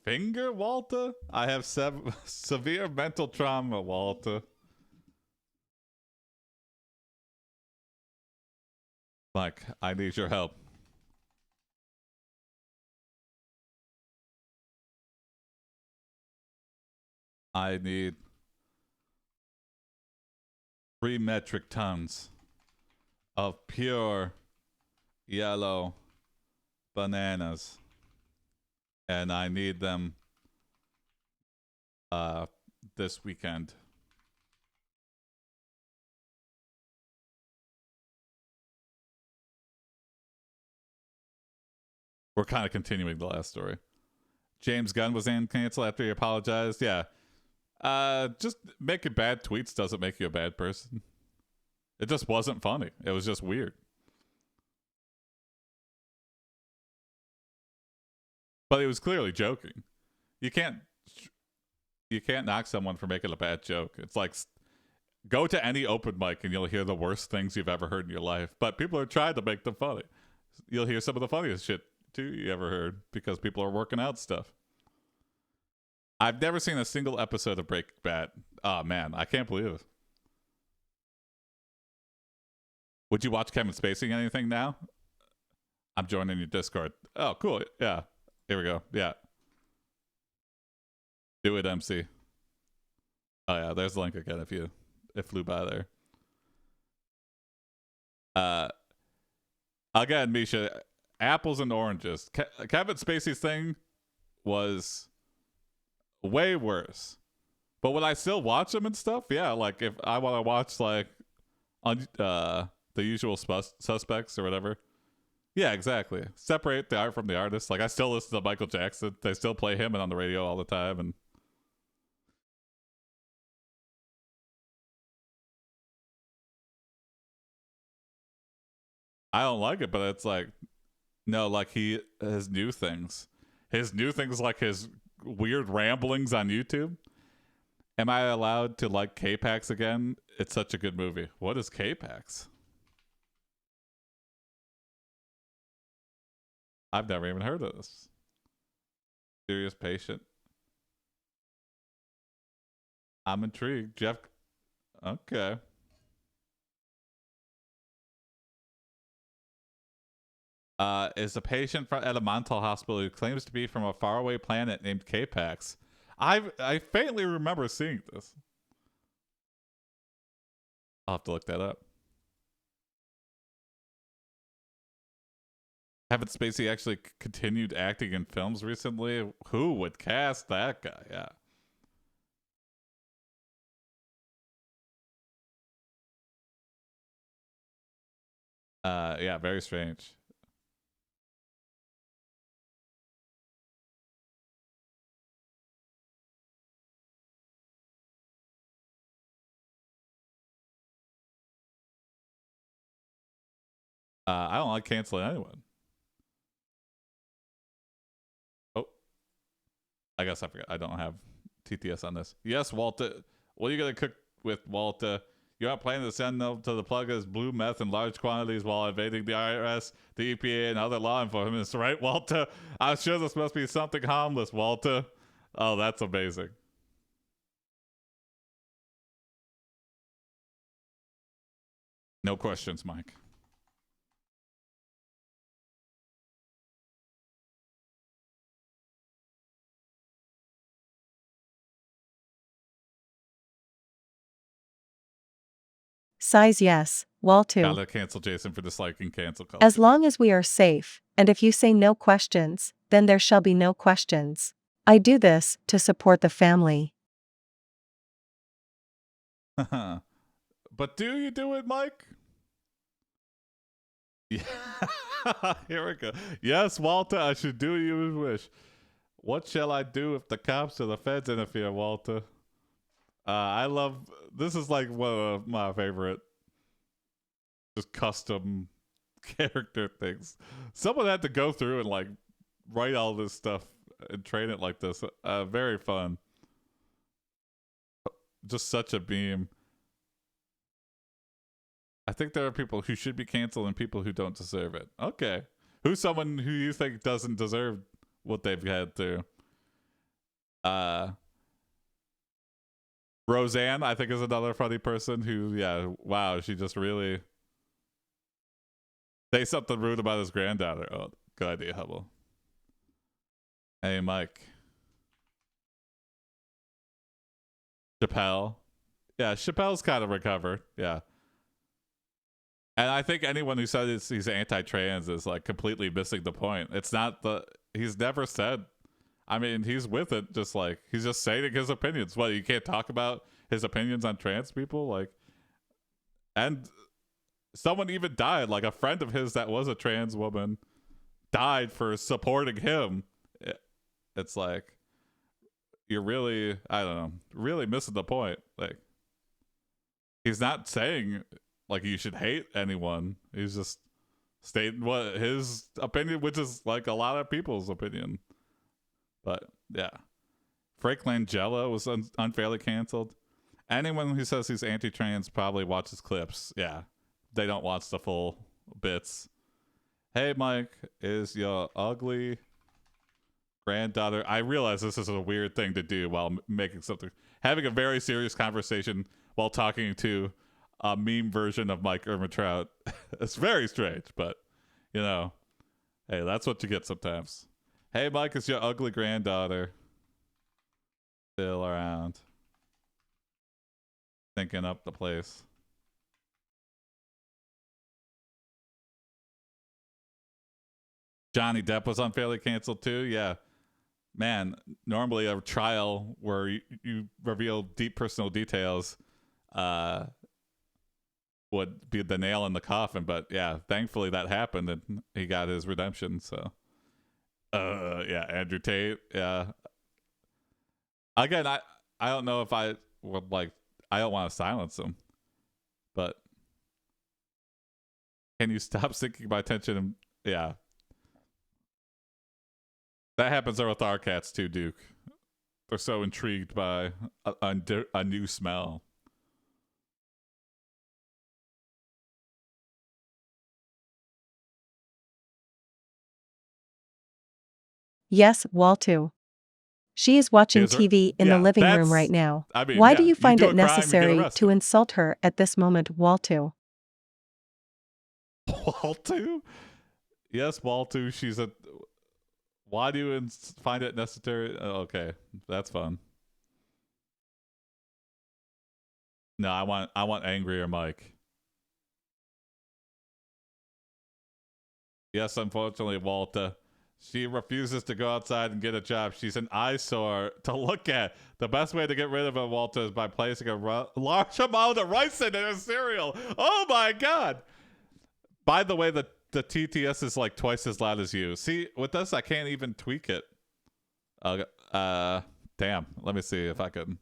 finger, Walter. I have severe mental trauma, Walter. Like, I need your help. I need 3 metric tons of pure yellow bananas, and I need them this weekend. We're kind of continuing the last story. James Gunn was canceled after he apologized. Yeah. Just making bad tweets doesn't make you a bad person. It just wasn't funny. It was just weird. But he was clearly joking. You can't knock someone for making a bad joke. It's like, go to any open mic and you'll hear the worst things you've ever heard in your life. But people are trying to make them funny. You'll hear some of the funniest shit too you ever heard because people are working out stuff. I've never seen a single episode of Breaking Bad. Oh man, I can't believe it. Would you watch Kevin Spacey anything now? I'm joining your Discord. Oh, cool. Yeah. Here we go. Yeah. Do it, MC. Oh yeah, there's the link again if it flew by there. Again, Misha, apples and oranges. Kevin Spacey's thing was way worse. But would I still watch them and stuff? Yeah, like if I want to watch like on The Usual Suspects or whatever. Yeah, exactly. Separate the art from the artist. Like I still listen to Michael Jackson. They still play him on the radio all the time, and I don't like it, but it's like no, like his new things. His new things like his weird ramblings on YouTube. Am I allowed to like K-Pax again? It's such a good movie. What is K-Pax? I've never even heard of this. Serious Patient. I'm intrigued. Jeff. Okay. Is a patient at a mental hospital who claims to be from a faraway planet named K-Pax. I faintly remember seeing this. I'll have to look that up. Kevin Spacey actually continued acting in films recently. Who would cast that guy? Yeah. Yeah, very strange. I don't like canceling anyone. Oh, I guess I forgot. I don't have TTS on this. Yes, Walter. What are you gonna cook with, Walter? You're not planning to send them to the pluggers blue meth in large quantities while evading the IRS, the EPA, and other law enforcement, right, Walter? I'm sure this must be something harmless, Walter. Oh, that's amazing. No questions, Mike. Size yes, wall 2. Gotta cancel Jason for disliking cancel culture. As long as we are safe, and if you say no questions, then there shall be no questions. I do this to support the family. But do you do it, Mike? Yeah. Here we go. Yes, Walter, I should do you wish. What shall I do if the cops or the feds interfere, Walter? I love this is like one of my favorite just custom character things. Someone had to go through and like write all this stuff and train it like this. Very fun. Just such a beam. I think there are people who should be canceled and people who don't deserve it. Okay. Who's someone who you think doesn't deserve what they've had through? Roseanne, I think, is another funny person who, yeah, wow, she just really say something rude about his granddaughter. Oh, good idea, Hubble. Hey, Mike. Chappelle. Yeah, Chappelle's kind of recovered. Yeah. And I think anyone who says he's anti-trans is like completely missing the point. It's not he's never said, I mean, he's with it, just like, he's just saying his opinions. What, you can't talk about his opinions on trans people? Like, and someone even died, like a friend of his that was a trans woman died for supporting him. It's like, you're really, I don't know, really missing the point. Like, he's not saying like you should hate anyone. He's just stating what his opinion, which is like a lot of people's opinion. But yeah, Frank Langella was unfairly canceled. Anyone who says he's anti-trans probably watches clips. Yeah, they don't watch the full bits. Hey, Mike, is your ugly granddaughter? I realize this is a weird thing to do while making something, having a very serious conversation while talking to a meme version of Mike Trout. It's very strange, but you know, hey, that's what you get sometimes. Hey, Mike, is your ugly granddaughter still around? Thinking up the place. Johnny Depp was unfairly canceled too. Yeah, man. Normally, a trial where you reveal deep personal details would be the nail in the coffin. But yeah, thankfully that happened and he got his redemption. So, yeah, Andrew Tate. Yeah. Again, I don't know if I would like. I don't want to silence him, but can you stop sinking my attention? And, yeah. That happens with our cats too, Duke. They're so intrigued by a new smell. Yes, Waltu. She is watching TV in the living room right now. I mean, Why yeah, do you find do it a crime, you get necessary arrested. to insult her at this moment, Waltu? Waltu? Yes, Waltu. She's a. Why do you find it necessary? Okay, that's fun. No, I want angrier Mike. Yes, unfortunately, Walter. She refuses to go outside and get a job. She's an eyesore to look at. The best way to get rid of her, Walter, is by placing a large amount of rice in her cereal. Oh my god! By the way, the TTS is like twice as loud as you. See, with this, I can't even tweak it. Damn. Let me see if I can.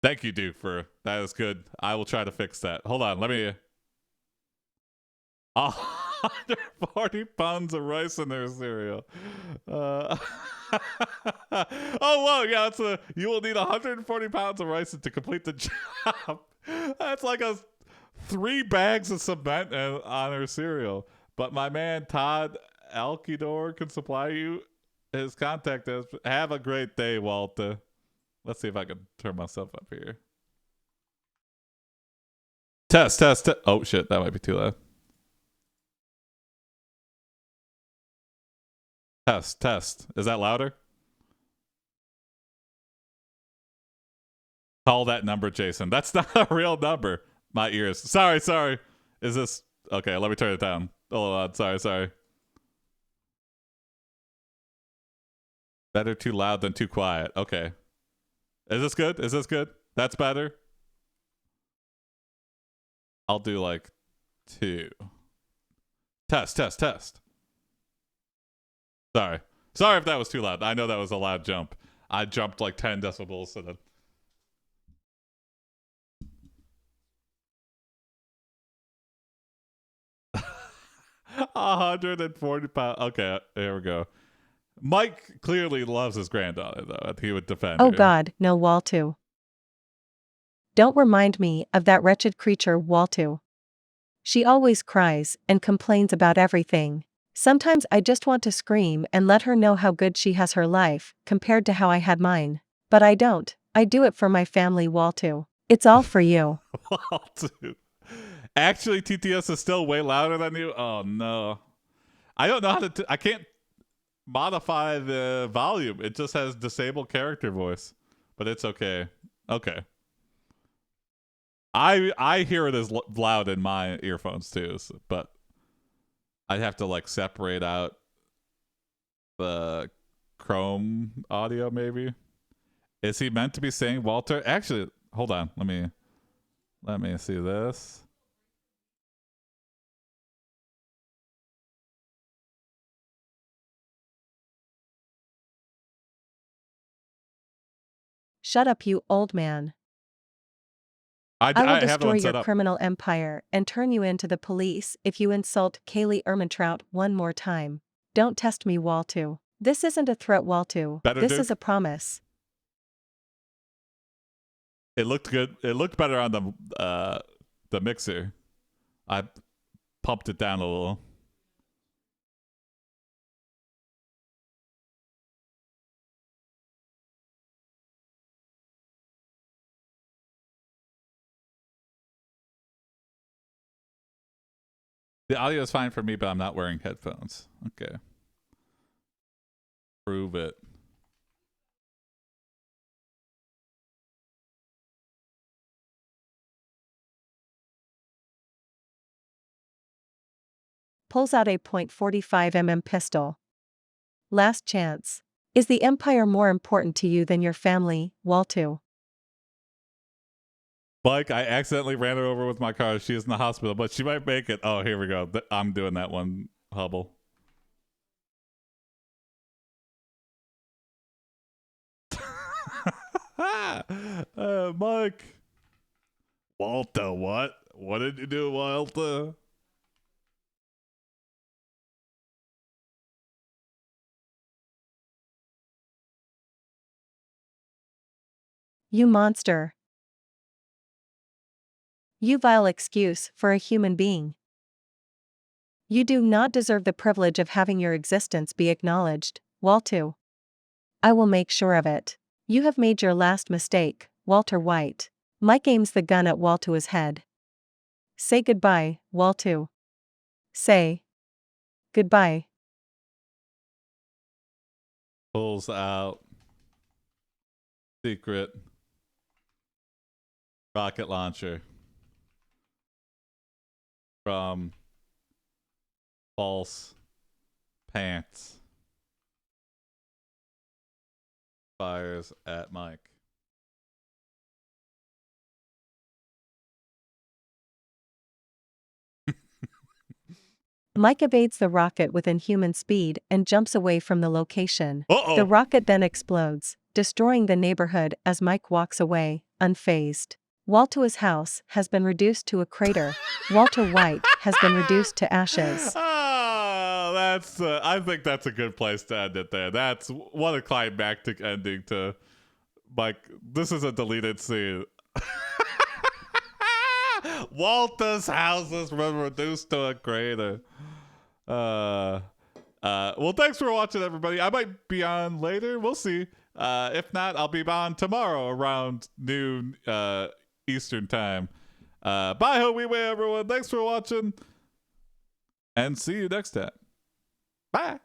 Thank you, Duke, for that is good. I will try to fix that. Hold on, let me. 140 pounds of rice in their cereal. Oh, whoa, yeah, you will need 140 pounds of rice to complete the job. That's like 3 bags of cement on her cereal. But my man Todd Alkidor can supply you his contact us. Have a great day, Walter. Let's see if I can turn myself up here. Test. Oh, shit, that might be too loud. Test. Is that louder? Call that number, Jason. That's not a real number. My ears. Sorry. Is this... Okay, let me turn it down. Hold on. Sorry. Better too loud than too quiet. Okay. Is this good? That's better? I'll do like 2. Test. Sorry if that was too loud. I know that was a loud jump. I jumped like 10 decibels. So then... 140 pounds. Okay, here we go. Mike clearly loves his granddaughter, though. He would defend her. Oh God, no, Waltu. Don't remind me of that wretched creature, Waltu. She always cries and complains about everything. Sometimes I just want to scream and let her know how good she has her life, compared to how I had mine. But I don't. I do it for my family, Waltu. It's all for you. Waltu. Actually, TTS is still way louder than you? Oh, no. I don't know how to... I can't modify the volume. It just has disabled character voice. But it's okay. Okay. I hear it as loud in my earphones, too. So, but I'd have to, like, separate out the Chrome audio, maybe. Is he meant to be saying Walter? Actually, hold on. Let me see this. Shut up, you old man. I will destroy your criminal empire and turn you into the police if you insult Kaylee Ermintrout one more time. Don't test me, Waltu. This isn't a threat, Waltu. This is a promise. It looked good. It looked better on the mixer. I pumped it down a little. The audio is fine for me, but I'm not wearing headphones. Okay. Prove it. Pulls out a .45mm pistol. Last chance. Is the Empire more important to you than your family, Waltu? Mike, I accidentally ran her over with my car. She is in the hospital, but she might make it. Oh, here we go. I'm doing that one, Hubble. Mike. Walter, what? What did you do, Walter? You monster. You vile excuse for a human being. You do not deserve the privilege of having your existence be acknowledged, Waltu. I will make sure of it. You have made your last mistake, Walter White. Mike aims the gun at Waltu's head. Say goodbye, Waltu. Say goodbye. Pulls out secret rocket launcher from false pants. Fires at Mike. Mike evades the rocket with inhuman speed and jumps away from the location. Uh-oh. The rocket then explodes, destroying the neighborhood as Mike walks away, unfazed. Waltu's house has been reduced to a crater. Walter White has been reduced to ashes. Oh, that's. I think that's a good place to end it there. That's what a climactic ending to Mike. This is a deleted scene. Walter's house has been reduced to a crater. Well, thanks for watching, everybody. I might be on later. We'll see. If not, I'll be on tomorrow around noon Eastern time. Bye, Howie Way, everyone. Thanks for watching. And see you next time. Bye.